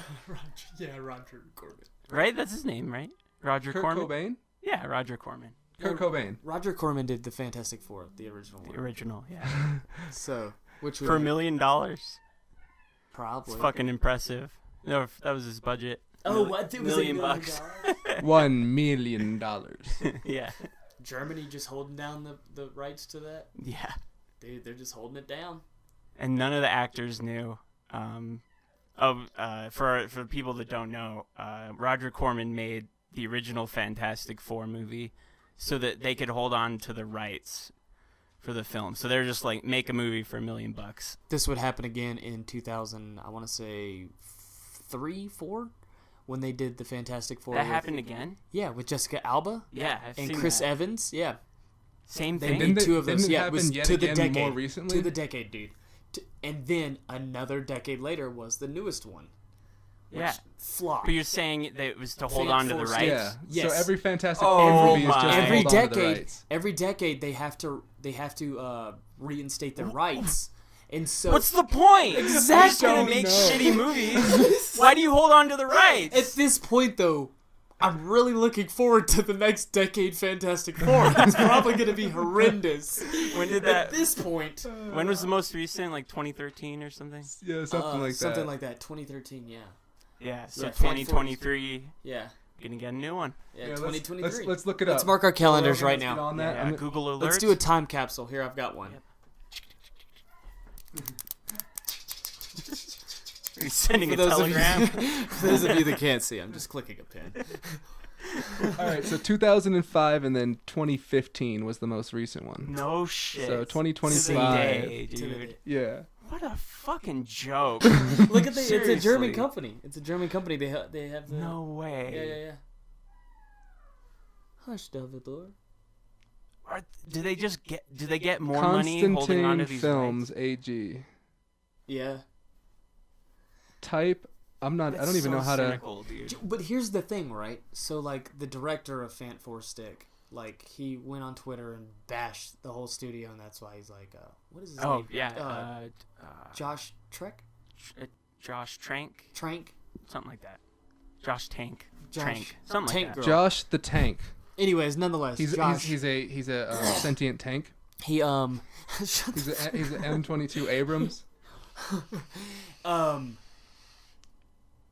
Roger Corman. Right? That's his name, right? Roger Kurt Corman? Cobain? Yeah, Roger Corman. Kurt Cobain. Roger Corman did the Fantastic Four, the original The one. original, yeah. So, which For $1 million. It's probably fucking impressive. No, that was his budget. Oh, what? It was $1 million $1 bucks. $1 million. Yeah. Germany just holding down the rights to that. Yeah. They're just holding it down. And none of the actors knew. For people that don't know, Roger Corman made the original Fantastic Four movie so that they could hold on to the rights for the film. So they're just like, make a movie for $1 million. This would happen again in 2000. I want to say 3, 4, when they did the Fantastic Four. That happened again? Yeah, with Jessica Alba Yeah, I've and seen Chris that. Evans. Yeah, Same they thing. made Didn't 2 of those. didn't it Yeah, it was happen yet to the again decade. more recently? To the decade, dude. And then another decade later was the newest one, Yeah. Flopped. But you're saying that it was to hold on to the rights? Yeah. Yes. So every Fantastic Four movie is just to hold on to the rights. Every decade they have to reinstate their rights. And so what's the point? Exactly. You're just gonna make shitty movies. Why do you hold on to the rights? At this point, though, I'm really looking forward to the next decade Fantastic Four. It's probably going to be horrendous. When did that? At this point. When was the most recent? Like 2013 or something? Yeah, something like that. Something like that. 2013, yeah. Yeah, so Yeah, 2023. Yeah. Gonna get a new one. Yeah, 2023. Let's look it up. Let's mark our calendars right now. On that. Yeah, Google alerts. Let's do a time capsule. Here, I've got one. Yep. Are you sending a telegram? For those of you that can't see, I'm just clicking a pen. All right, so 2005 and then 2015 was the most recent one. No shit. So 2025. Today, dude. Yeah. What a fucking joke. Look at it's a German Seriously. company. It's a German company. They have the. No way. Yeah. Hush, Davidor. Do they get more money holding on to these Films rights? AG. Yeah. Type. I don't even know how cynical, to. Dude. But here's the thing, right? So, like, the director of Fant 4 Stick, like, he went on Twitter and bashed the whole studio, and that's why he's like, what is his name? Oh yeah. Josh Trek? Josh Trank. Trank? Something like that. Josh Tank. Josh Trank. Something Tank like Girl. that. Josh the Tank. Anyways, nonetheless, He's Josh. he's a sentient tank. He He's an M22 Abrams.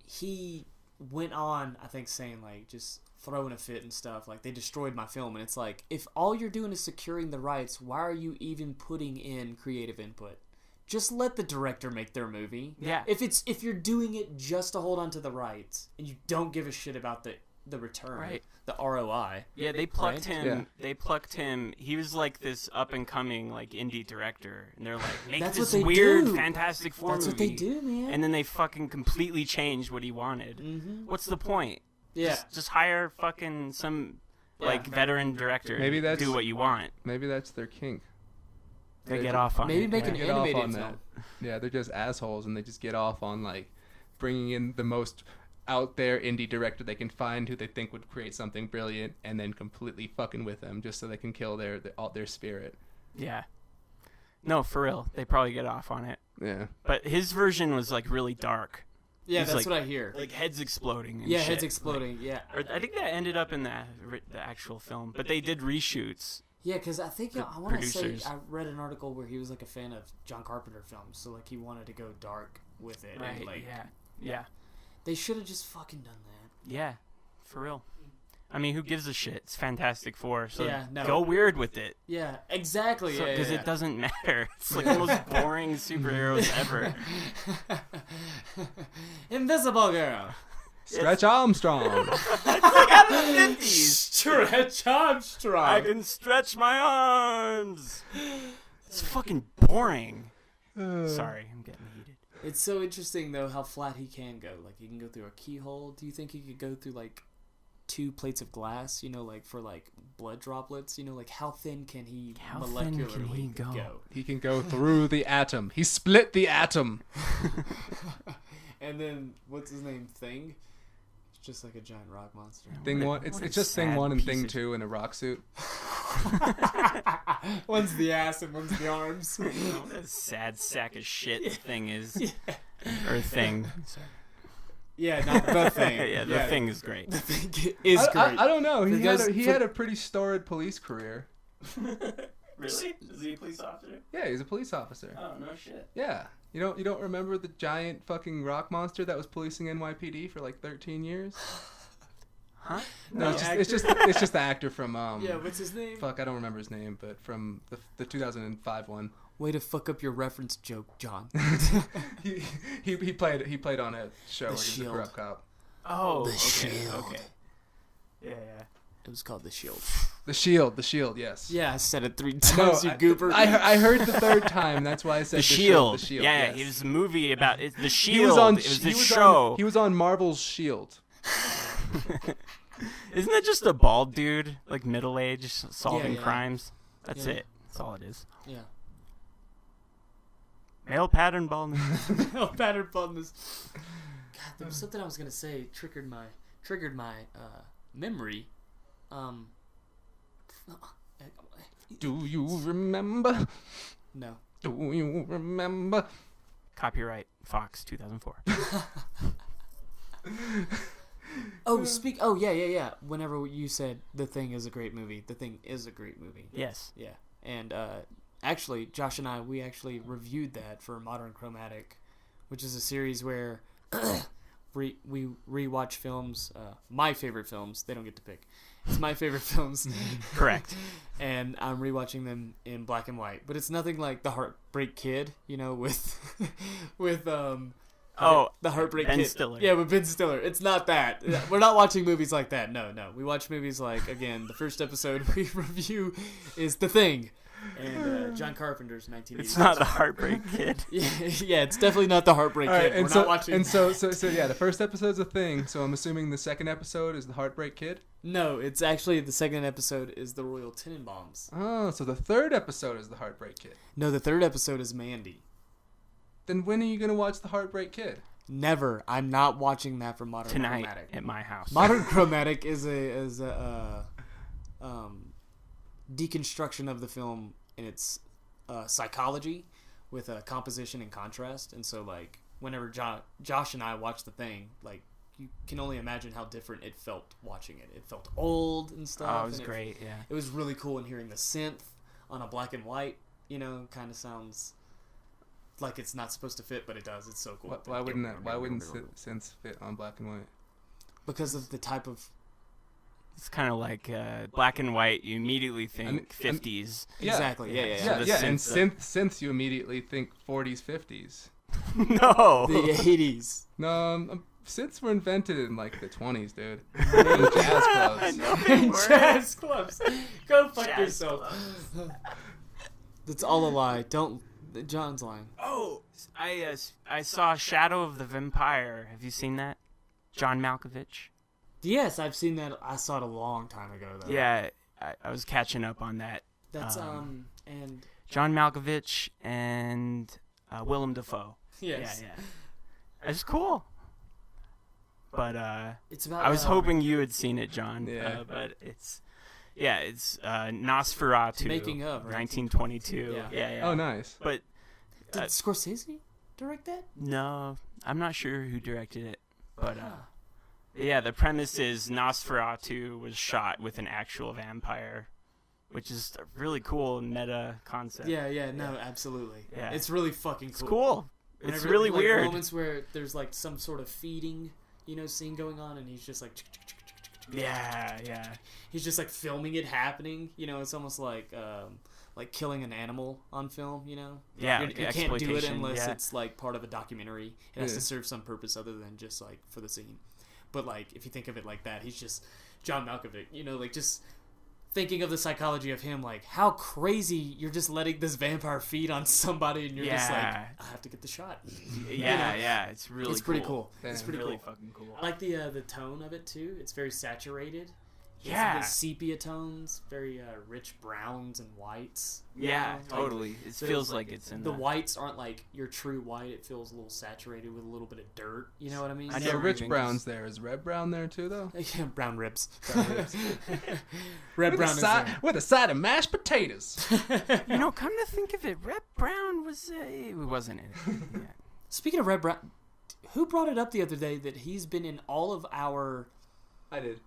He went on, I think, saying, like, just throwing a fit and stuff. Like, they destroyed my film. And it's like, if all you're doing is securing the rights, why are you even putting in creative input? Just let the director make their movie. Yeah. If you're doing it just to hold on to the rights and you don't give a shit about the return, Right. the ROI. Yeah, they plucked Right? him. Yeah. They plucked him. He was like this up and coming like indie director, and they're like, make That's this what they weird do. Fantastic Four That's movie. what they do, man. And then they fucking completely changed what he wanted. Mm-hmm. What's the point? Yeah. Just hire fucking some like veteran director. Maybe to that's- do what you want. Maybe that's their kink. They get off on Maybe it. make yeah. an Get off animated on film. that. Yeah, they're just assholes, and they just get off on like bringing in the most out there indie director they can find who they think would create something brilliant, and then completely fucking with them just so they can kill their spirit. Yeah. No, for real. They probably get off on it. Yeah. But his version was like really dark. Yeah, He's that's like- what I hear. Like heads exploding. And Yeah, shit. heads exploding. Yeah. Or I think that ended up in the actual film, but they did reshoots. Yeah, because I think The I want to say producers. I read an article where he was like a fan of John Carpenter films, so like he wanted to go dark with it. Right. And, like, Yeah. they should have just fucking done that. Yeah. For real. I mean, who gives a shit? It's Fantastic Four, so Yeah, no. go weird with it. Yeah, exactly. Because yeah. it doesn't matter. It's like the most boring superheroes ever. Invisible Girl. Stretch Armstrong. It's like out of the 50s. Stretch Armstrong. I can stretch my arms. It's fucking boring. Sorry, I'm getting heated. It's so interesting though how flat he can go. Like he can go through a keyhole. Do you think he could go through like 2 plates of glass? You know, like for like blood droplets. You know, like how thin can he How thin molecularly can he go? He can go through the atom. He split the atom. And then what's his name? Thing. It's just like a giant rock monster. Thing What one. a It's just Thing sad 1 and piece Thing of- 2 in a rock suit. One's the ass and one's the arms. What a sad sack of shit the thing is. Or thing. Sorry. Yeah, not the thing. Yeah, the thing is great. The thing is great. I don't know. He Because had a pretty storied police career. Really? Is he a police officer? Yeah, he's a police officer. Oh, no shit. Yeah. You don't remember the giant fucking rock monster that was policing NYPD for like 13 years? Huh? No, The it's just the actor from Yeah, what's his name? fuck, I don't remember his name, but from the 2005 one. Way to fuck up your reference joke, John. he played on a show where he was a Shield. corrupt cop. Oh, The okay, Shield. okay. Yeah. It was called The Shield. The Shield, yes. Yeah, I said it 3 No, times, you goober. I heard the third time. That's why I said The Shield. The Shield. Yeah, yes. it was a movie about it. The Shield. He was on. It was he this was show. On, he was on Marvel's Shield. Isn't that just a bald dude, like middle-aged, solving yeah. crimes? That's Yeah. it. That's all it is. Yeah. Male pattern baldness. No pattern baldness. God, there was something I was gonna say. Triggered my memory. Do you remember? No. Do you remember? Copyright Fox 2004. Oh, yeah. Whenever you said The Thing is a great movie, The Thing is a great movie. Yes. Yeah. And actually, Josh and I, we actually reviewed that for Modern Chromatic, which is a series where we rewatch films, my favorite films. They don't get to pick. It's my favorite films. Correct. And I'm rewatching them in black and white. But it's nothing like The Heartbreak Kid, with The Heartbreak Ben Kid. Stiller. Yeah, with Ben Stiller. It's not that. We're not watching movies like that. No. We watch movies like, again, the first episode we review is The Thing. And John Carpenter's 1980s. It's not The Heartbreak Kid. Yeah, it's definitely not The Heartbreak Kid. We're not watching. And so yeah, the first episode's a thing. So I'm assuming the second episode is The Heartbreak Kid. No, it's actually the second episode is The Royal Tenenbaums. Oh, so the third episode is The Heartbreak Kid. No, the third episode is Mandy. Then when are you gonna watch The Heartbreak Kid? Never. I'm not watching that for Modern Tonight Chromatic. at my house. Modern Chromatic is a deconstruction of the film in its psychology with composition and contrast. And so, like, whenever Josh and I watched The Thing, like, you can only imagine how different it felt watching it. It felt old and stuff. Oh, it was great, yeah. It was really cool, and hearing the synth on a black and white, kind of sounds like it's not supposed to fit, but it does. It's so cool. Why wouldn't synths fit on black and white? Because of the type of... It's kind of like black and white. You immediately think 50s. Yeah. Exactly. Yeah. And synths you immediately think 40s, 50s. No. The 80s. No, synths were invented in like the 20s, dude. In jazz clubs. In jazz clubs. Go fuck Jazz yourself. That's all a lie. Don't... John's lying. Oh, I saw Shadow of the Vampire. Have you seen that? John Malkovich. Yes, I've seen that. I saw it a long time ago, though. Yeah, I was catching up on that. That's and John Malkovich and Willem Dafoe. yes, Yeah. It's cool. But it's about. I was hoping you had seen it, John. Yeah. But it's Nosferatu. Making of, right? 1922. Yeah. Oh, nice. But did Scorsese direct that? no, I'm not sure who directed it. But yeah, the premise is Nosferatu was shot with an actual vampire, which is a really cool meta concept. Yeah. No, absolutely. Yeah. It's really fucking cool. It's cool. It's Whenever, really like, weird. Moments where there's like some sort of feeding, scene going on, and he's just like. Yeah. He's just like filming it happening. It's almost like killing an animal on film. Yeah, you can't do it exploitation, unless yeah. it's like part of a documentary. It has to serve some purpose other than just like for the scene. But like if you think of it like that, he's just John Malkovich. Like just thinking of the psychology of him, like how crazy you're just letting this vampire feed on somebody, and you're just like, I have to get the shot. Yeah. It's really it's pretty cool. It's pretty really cool. fucking cool. I like the tone of it too. It's very saturated. Yeah. It's sepia tones, very rich browns and whites. Yeah, totally. It feels like it's in the whites aren't like your true white. It feels a little saturated with a little bit of dirt. You know what I mean? So rich brown's there. Is red brown there too, though? Yeah, brown ribs. Red brown is there. with a side of mashed potatoes. come to think of it, red brown it wasn't it. Yeah. Speaking of red brown, who brought it up the other day that he's been in all of our... I did.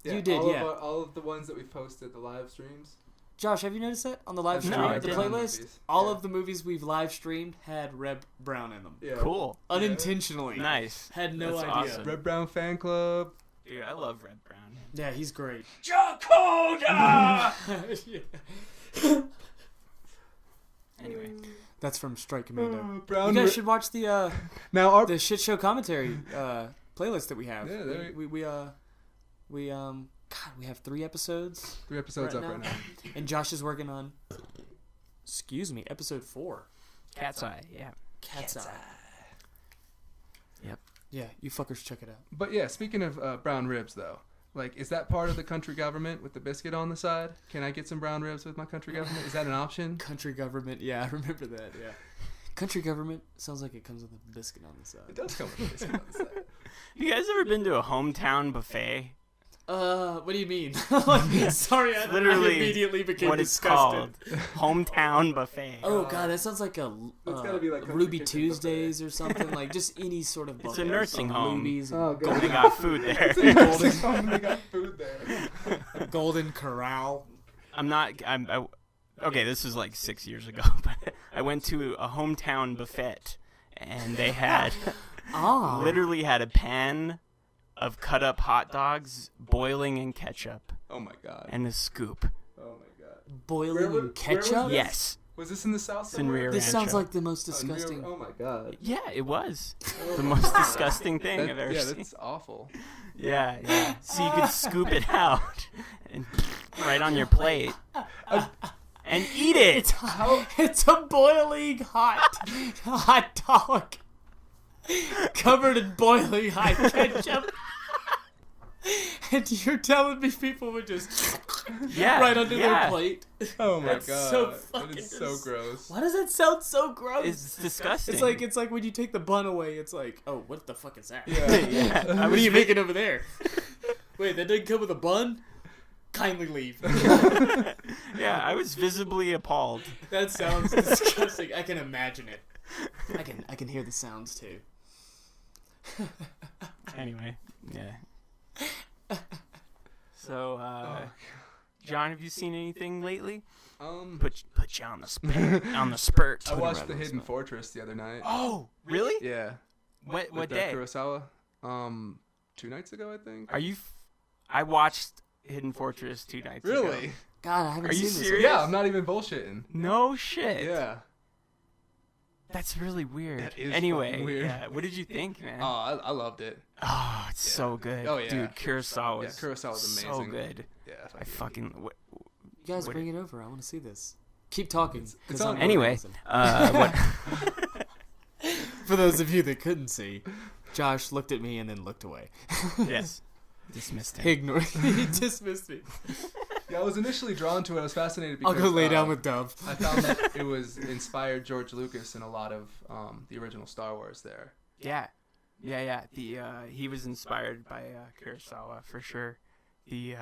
Yeah, you did, all of the ones that we posted, the live streams. Josh, have you noticed that on the live stream, the playlist? All of the movies we've live streamed had Red Brown in them. Yeah. Cool. Unintentionally. Nice. Had no That's idea. awesome. Red Brown fan club. Dude, I love Red Brown. Yeah, he's great. Jacoda! Anyway. That's from Strike Commando. Brown you guys should watch the now the shit show commentary playlist that we have. Yeah, we have 3 episodes. 3 episodes up right now. And Josh is working on episode 4. Cat's Eye, yeah. Cat's Eye. Yep. Yeah, you fuckers check it out. But yeah, speaking of brown ribs though, like is that part of the country government with the biscuit on the side? Can I get some brown ribs with my country government? Is that an option? Country government, yeah, I remember that, yeah. Country government sounds like it comes with a biscuit on the side. It does come with a biscuit on the side. You guys ever been to a hometown buffet? What do you mean? Like, sorry, I Literally immediately became what it's disgusted. called. Hometown buffet. Oh god, that sounds like a gotta be like Country Ruby Kitchen Tuesdays or something. Like just any sort of It's buffet. a nursing home. Movies. Oh, God. They got food there. Golden home, they got food there. Golden Corral. Okay, this was like 6 years ago, but I went to a hometown buffet, and they had literally had a pan of cut up hot dogs boiling in ketchup. Oh my god. And a scoop. Oh my god. Boiling in ketchup? Yes. Was this in the South It's in somewhere? Rio This sounds Rancho. like the most disgusting. Oh my god. Yeah, it was the most disgusting thing I've ever seen. That's awful. Yeah. So you could scoop it out and right on your plate and eat it. It's a boiling hot dog covered in boiling hot ketchup. And you're telling me people would just right under their plate? Oh my That's god. so fucking that is so gross. Why does that sound so gross? It's disgusting. It's like when you take the bun away, it's like, oh, what the fuck is that? Yeah. What are you making over there? Wait, that didn't come with a bun? Kindly leave. Yeah, I was visibly appalled. That sounds disgusting. I can imagine it. I can hear the sounds too. Anyway, yeah. So, John, have you seen anything lately? Put you on the spurt. I watched The Hidden Fortress the other night. Oh, really? Yeah. What With, day? Kurosawa. 2 nights ago, I think. Are you? I watched Hidden Fortress 2 nights ago. Really? God, I haven't Are seen you this. serious? Yeah, I'm not even bullshitting. No shit. Yeah. That's really weird. That is anyway, fucking weird. Yeah, what did you think, man? Oh, I loved it. Oh, it's so good. Oh, yeah. Dude, Kurosawa Yeah, Kurosawa's so amazing. good. Yeah. I fucking... You guys bring it over. I want to see this. Keep talking. It's on. Anyway, what... For those of you that couldn't see, Josh looked at me and then looked away. Yes. Dismissed him. He ignored. He dismissed me. Yeah, I was initially drawn to it. I was fascinated because I'll go lay down with Dove. I found that it was inspired George Lucas in a lot of the original Star Wars there. Yeah. He was inspired by Kurosawa for sure. The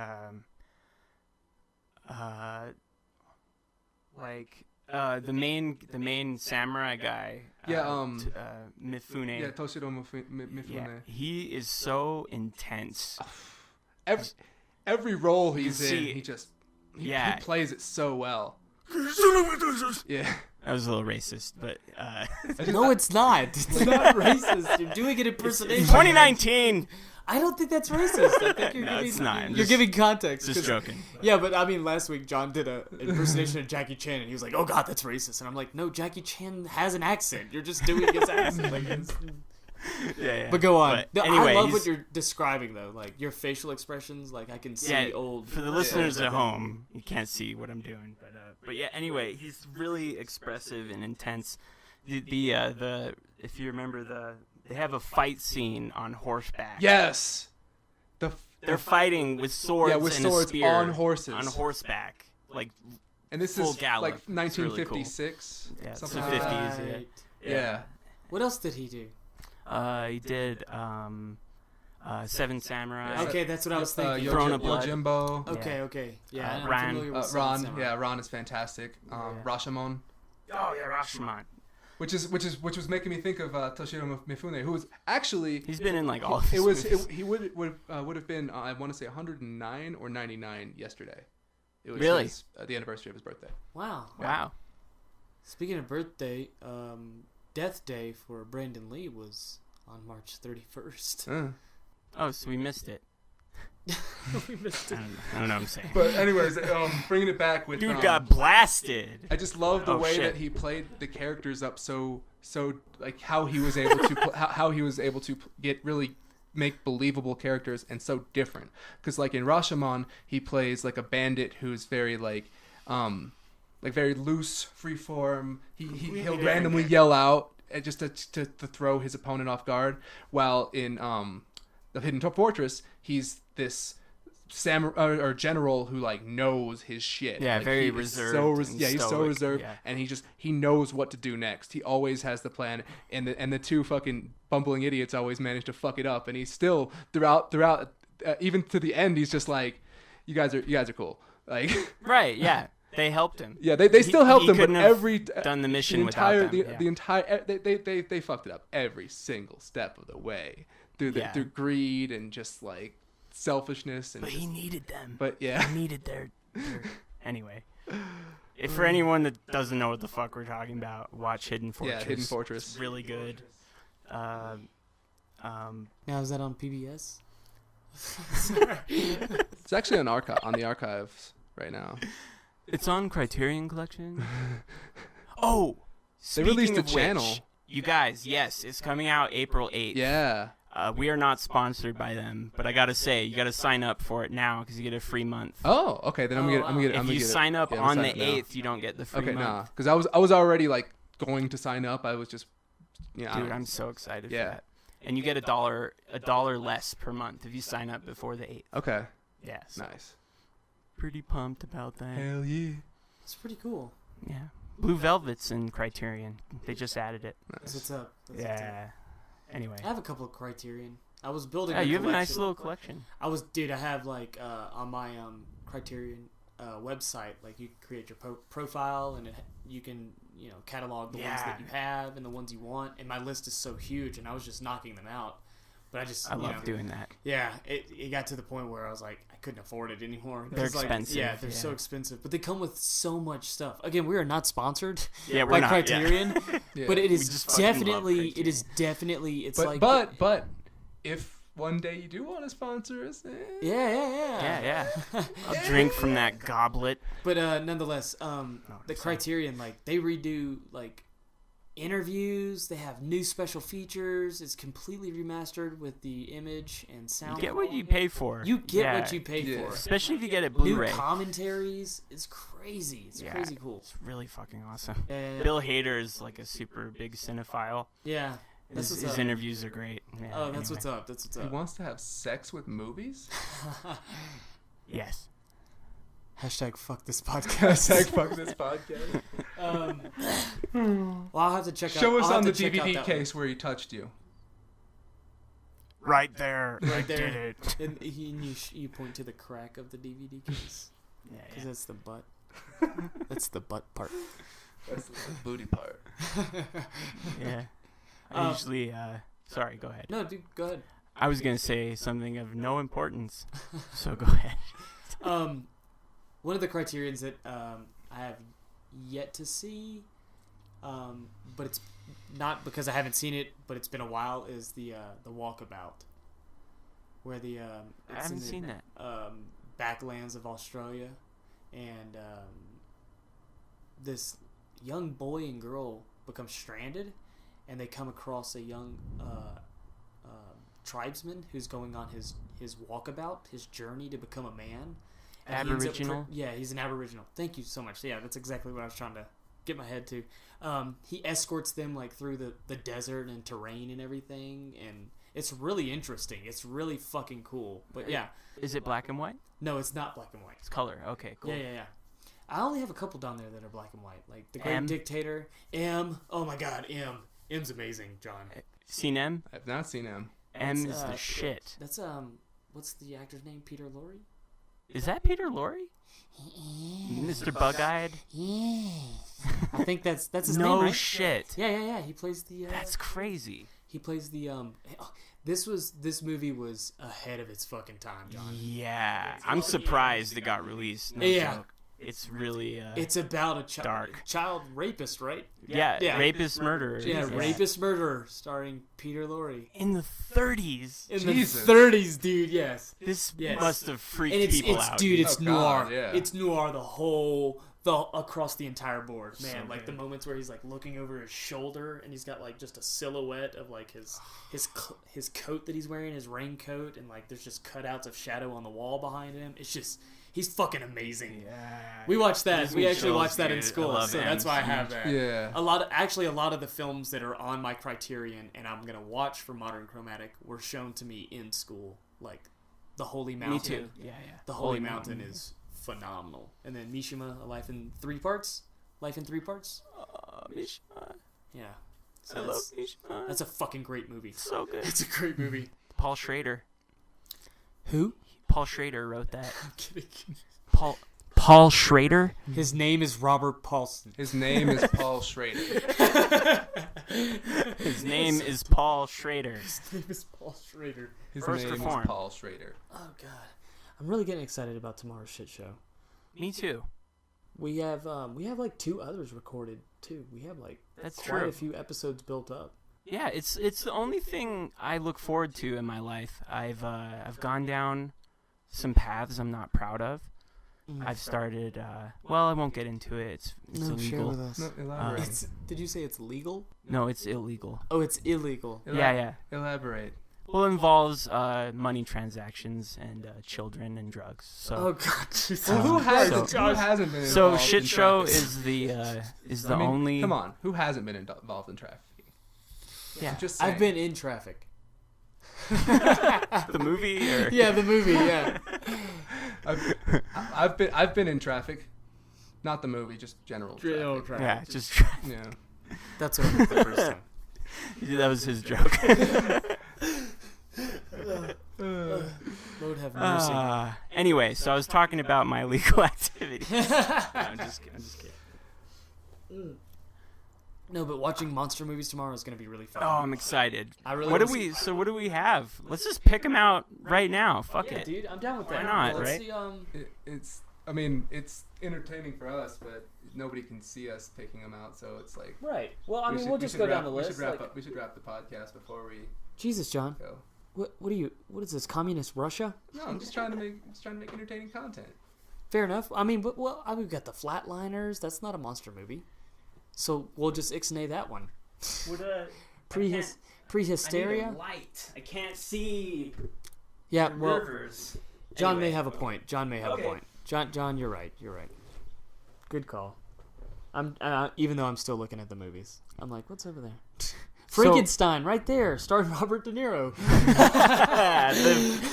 main samurai guy. Mifune. Yeah, Toshiro Mifune. Yeah, he is so intense. Every role he's in, see- he Yeah. plays it so well. Yeah. That was a little racist, but No, it's not. It's not racist. You're doing an impersonation. 2019. I don't think that's racist. I think you're No, giving, it's not. I'm you're just- giving context. Just 'cause- joking. Yeah, but I mean, last week John did a impersonation of Jackie Chan, and he was like, "Oh God, that's racist." And I'm like, "No, Jackie Chan has an accent. You're just doing his accent." Like, Yeah. but go on. But No, anyway, I love he's- what you're describing, though. Like your facial expressions. Like I can see Yeah, old. for the listeners at home, you can't see what I'm doing, but yeah. Anyway, he's really expressive and intense. The if you remember they have a fight scene on horseback. Yes. They're fighting with swords. Yeah, with and swords a spear on horses. On horseback, like And this full is gallop. like It's really cool. 1956. Yeah, it's something the like that. 50s. Right. Yeah. What else did he do? He did Seven Samurai. Okay, that's what I was thinking. Throne of Blood. Yojimbo. Okay. Yeah, I'm Ran. familiar with Seven Ron. Samurai. Yeah, Ron is fantastic. Rashomon. Oh yeah, Rashomon. Which was making me think of Toshiro Mifune, who was actually He's been in like all of his movies. he would have been I want to say 109 or 99 yesterday. It was Really? the anniversary of his birthday. Wow. Wow. Speaking of birthday, death day for Brandon Lee was on March 31st. Oh, so we missed it. We missed it. I don't know what I'm saying. But anyways, bringing it back with Dude got blasted. I just love the way shit. that he played the characters up so like how he was able to how he was able to get really make believable characters and so different. Because like in Rashomon, he plays like a bandit who's very like very loose, freeform. He'll randomly yell out just to throw his opponent off guard. While in the Hidden Fortress, he's this or general who like knows his shit. Yeah, like, very reserved. He's so reserved, yeah. and he knows what to do next. He always has the plan, and the two fucking bumbling idiots always manage to fuck it up, and he's still throughout even to the end, he's just like, you guys are cool, like right, yeah. They helped him. Yeah, they still helped him, but done the mission entire without them. They fucked it up every single step of the way through greed and just like selfishness. And but he needed them. But yeah, he needed their anyway. If for anyone that doesn't know what the fuck we're talking about, watch Hidden Fortress. Yeah, Hidden Fortress. It's really good. Now is that on PBS? It's actually on the archives right now. It's on Criterion Collection. Oh, they released a channel. You guys, yes, it's coming out April 8th. Yeah. We are not sponsored by them, but I gotta say, you gotta sign up for it now because you get a free month. Oh, okay. Then I'm gonna get it. If you sign up on the 8th, you don't get the free month. Okay, nah, because I was already like going to sign up. I was just, dude, I'm so excited for that. And you get $1 less per month if you sign up before the 8th. Okay. Yeah. So nice. Pretty pumped about that. Hell yeah. It's pretty cool. Yeah. Blue Velvet's in Criterion. They just added it. Nice. That's what's up. Anyway. I have a couple of Criterion. I was building you have a nice little collection. I have like on my Criterion website, like you create your profile and you can, catalog the ones that you have and the ones you want. And my list is so huge and I was just knocking them out. But I love doing that. Yeah, it got to the point where I was like, I couldn't afford it anymore. They're expensive. They're so expensive. But they come with so much stuff. Again, we are not sponsored by Criterion, Yeah. But it is definitely, it's but, like... But if one day you do want to sponsor us... Yeah. I'll drink from that goblet. But nonetheless, the Criterion, like, they redo, like... interviews, they have new special features. It's completely remastered with the image and sound. You get what you pay for. You get what you pay for. Especially if you get it Blu-ray. New commentaries. It's crazy. It's crazy cool. It's really fucking awesome. Bill Hader is like a super big cinephile. Yeah. His interviews are great. Yeah, that's what's up. He wants to have sex with movies? Yes. Hashtag fuck this podcast. Hashtag fuck this podcast. Well, I'll have to check out. Show us on the DVD case where he touched you. Right there. Right there. And you point to the crack of the DVD case. Yeah. Because that's the butt. That's the butt part. That's the booty part. Yeah. I usually... sorry, go ahead. No, dude, go ahead. I was going to say something of no importance. So go ahead. One of the Criterions that I have yet to see, but it's not because I haven't seen it, but it's been a while, is the Walkabout, where I haven't seen that. Backlands of Australia, and this young boy and girl become stranded, and they come across a young tribesman who's going on his walkabout, his journey to become a man. Aboriginal? He's an Aboriginal. Thank you so much. Yeah, that's exactly what I was trying to get my head to. He escorts them like through the desert and terrain and everything, and it's really interesting. It's really fucking cool. But yeah. Is it black and white? No, it's not black and white. It's color. Okay, cool. Yeah. I only have a couple down there that are black and white. Like The Great Dictator, M. Oh my god, M. M's amazing, John. Seen M? I've not seen M. M is the shit. That's what's the actor's name? Peter Lorre? Is that Peter Lorre? Mr. Bug-Eyed? I think that's his name, right? No shit. Yeah. He plays the... That's crazy. He plays the... This movie was ahead of its fucking time, John. Yeah. I'm surprised it got released. No joke. It's really it's about a dark child rapist, right? Yeah. Rapist murderer. Yeah, rapist murderer, starring Peter Lorre. In the 30s. In the 30s, dude. Yes. This must have freaked people out. Dude, it's noir. God, yeah. It's noir across the entire board, man. So like the moments where he's like looking over his shoulder and he's got like just a silhouette of like his coat that he's wearing, his raincoat, and like there's just cutouts of shadow on the wall behind him. It's just. He's fucking amazing. Yeah. We watched that. We actually watched that in school, so that's why I have that. Yeah. A lot of the films that are on my Criterion and I'm gonna watch for Modern Chromatic were shown to me in school, like The Holy Mountain. Me too. Yeah. The Holy Mountain is phenomenal. And then Mishima, A Life in 3 Parts. Life in 3 Parts. Mishima. Yeah. I love Mishima. That's a fucking great movie. So good. It's a great movie. Paul Schrader. Who? Paul Schrader wrote that. I'm kidding. Paul Schrader? His name is Robert Paulson. His name is Paul Schrader. His name is Paul Schrader. His name is Paul Schrader. His First name Reform. is Paul Schrader. Oh, God. I'm really getting excited about tomorrow's shit show. Me too. We have like 2 others recorded, too. We have, like, That's quite true. a few episodes built up. Yeah, it's the only thing I look forward to in my life. I've gone down some paths I'm not proud of. I've started. Well, I won't get into it. It's illegal. Share with us. No, elaborate. Did you say it's legal? No, it's illegal. Oh, it's illegal. Yeah. Elaborate. Well, it involves money transactions and children and drugs. So. Oh God! Jesus. Well, who hasn't been involved So shit in show trafficking? is the only. Come on, who hasn't been involved in trafficking? Yeah. I'm just saying. I've been in traffic. The movie. Or? Yeah, the movie. Yeah. I've been in traffic, not the movie, just general traffic. Yeah, just. Yeah. That's what I heard the first time. That was his joke. Lord have mercy. Anyway, so I was talking about my illegal activities. No, I'm just kidding. No, but watching monster movies tomorrow is going to be really fun. Oh, I'm excited. I really What do wanna we? So what do we have? Let's just pick them out right now. Fuck Yeah, it. dude, I'm down with that. Why not, Let's right? See, It's entertaining for us, but nobody can see us picking them out, so it's like. right. Well, I mean, we'll just go down the list. We should wrap the podcast before we Jesus, John. go. What is this? Communist Russia? No, I'm just trying to make entertaining content. Fair enough. I mean, we've got the Flatliners. That's not a monster movie. So we'll just ixnay that one. Prehysteria? Light. I can't see. Yeah, well, Rivers. John Anyway. may have a point. John may have a point. John, you're right. Good call. I'm even though I'm still looking at the movies. I'm like, what's over there? Frankenstein, right there, starring Robert De Niro.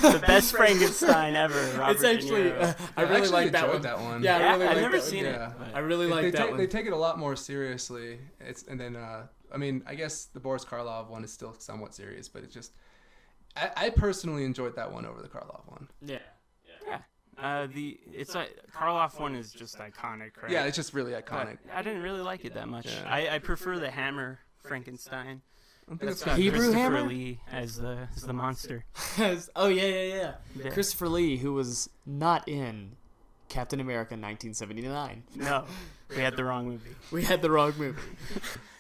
the best Frankenstein ever. Robert It's actually, De Niro. I really like that one. Yeah, I really I've like never that seen one. it. Yeah. but- I really like that one. They take it a lot more seriously. I mean, I guess the Boris Karloff one is still somewhat serious, but it's just, I personally enjoyed that one over the Karloff one. Yeah. It's like Karloff one is just iconic, right? Yeah, it's just really But iconic. I didn't really like it that much. Yeah. I prefer the Hammer Frankenstein. I think That's it's got Hebrew Christopher Hammer? Lee as the monster. Oh yeah. Yeah. Christopher Lee, who was not in Captain America 1979. No, we had the wrong movie. We had the wrong movie.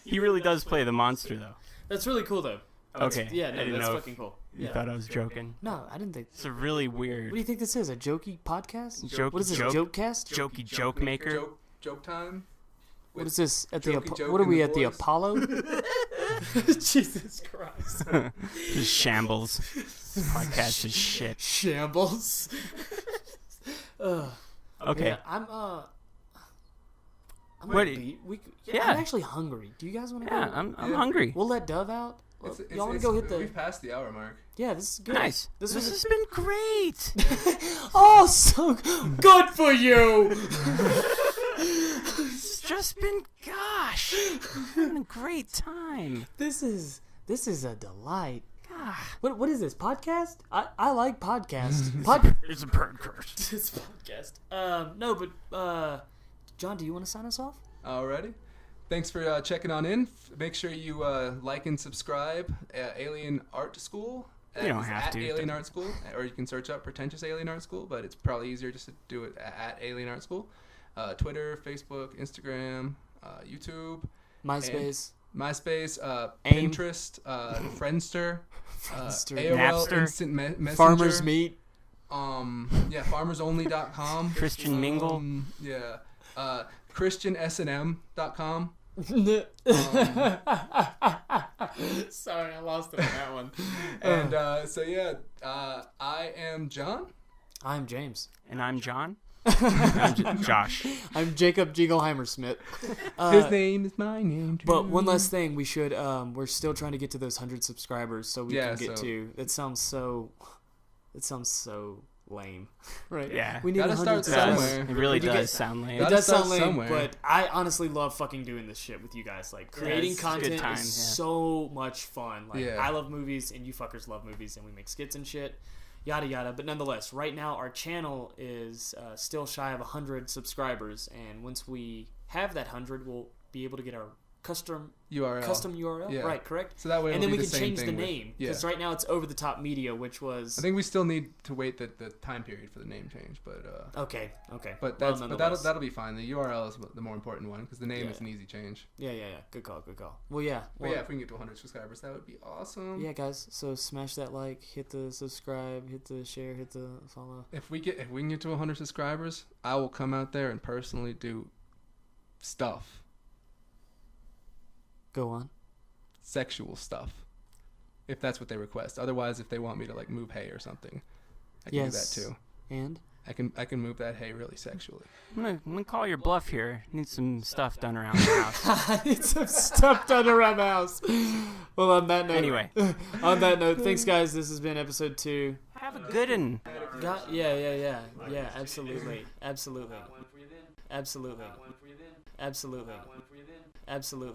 He really does play the monster, though. That's really cool, though. Okay. Yeah, I no, didn't that's know if fucking cool. You Yeah. thought I was joking. No, I didn't think. It's a really What do weird you think this is? A jokey podcast? Joke- What is this? joke- Joke cast? jokey joke maker. Joke time. What is this? At the Jokey Joke what are and we the at the boys? Apollo? Jesus Christ! Just shambles. This podcast is shit. Shambles. Ugh. Okay. Yeah, I'm What- gonna beat. Yeah. I'm actually hungry. Do you guys want to Yeah, go? I'm Yeah. hungry. We'll let Dove out. Y'all want to go hit the? We've passed the hour mark. Yeah, this is good. Nice. This This was has been great. oh, so good for you. It's just been, gosh, having a great time. This is a delight. Ah, What is this podcast? I like podcasts. it's a bird curse. It's a podcast. No, but John, do you want to sign us off? Alrighty. Thanks for checking on in. Make sure you like and subscribe Alien Art School. You don't have at to. Alien Art School, or you can search up Pretentious Alien Art School, but it's probably easier just to do it at Alien Art School. Twitter, Facebook, Instagram, YouTube, MySpace. AIM. Pinterest, Friendster, Friendster. AOL Napster. Instant Messenger. Farmers Meat. FarmersOnly.com. Christian Mingle. ChristianSNM.com. Sorry, I lost it on that one. And I am John. I'm James. And I'm John. I'm Josh. I'm Jacob Jingleheimer Smith. His name is my name too. But one last thing, we should. We're still trying to get to those 100 subscribers, so we Yeah, can get so- to. It sounds so It sounds so lame, right? Yeah. We need Gotta 100 start subs. somewhere. It really Did you does get- sound lame. It Gotta does sound start lame, somewhere. but I honestly love fucking doing this shit with you guys. Like, creating it's a good content time, is yeah. so much fun. Like, Yeah. I love movies, and you fuckers love movies, and we make skits and shit, yada yada. But nonetheless, right now our channel is still shy of 100 subscribers, and once we have that 100, we'll be able to get our custom URL, Yeah. right? Correct. So that way, And it'll then we be can the same change the thing with- name Yeah. because right now it's Over the Top Media, which was I think we still need to wait the time period for the name change, but okay. but Well, that's but nonetheless. that'll be fine. The URL is the more important one because the name Yeah. is an easy change. Yeah. Good call. Well, yeah. But yeah, if we can get to 100 subscribers, that would be awesome. Yeah, guys. So smash that like, hit the subscribe, hit the share, hit the follow. If we can get to 100 subscribers, I will come out there and personally do stuff, Go on. sexual stuff, if that's what they request. Otherwise, if they want me to like move hay or something, I can Yes. do that too. And I can move that hay really sexually. I'm gonna call your bluff here. Need some stuff done around the house. I need some stuff done around the house. Well, on that note. Anyway. On that note, thanks, guys. This has been episode 2. Have a good one. Yeah. Absolutely. Absolutely.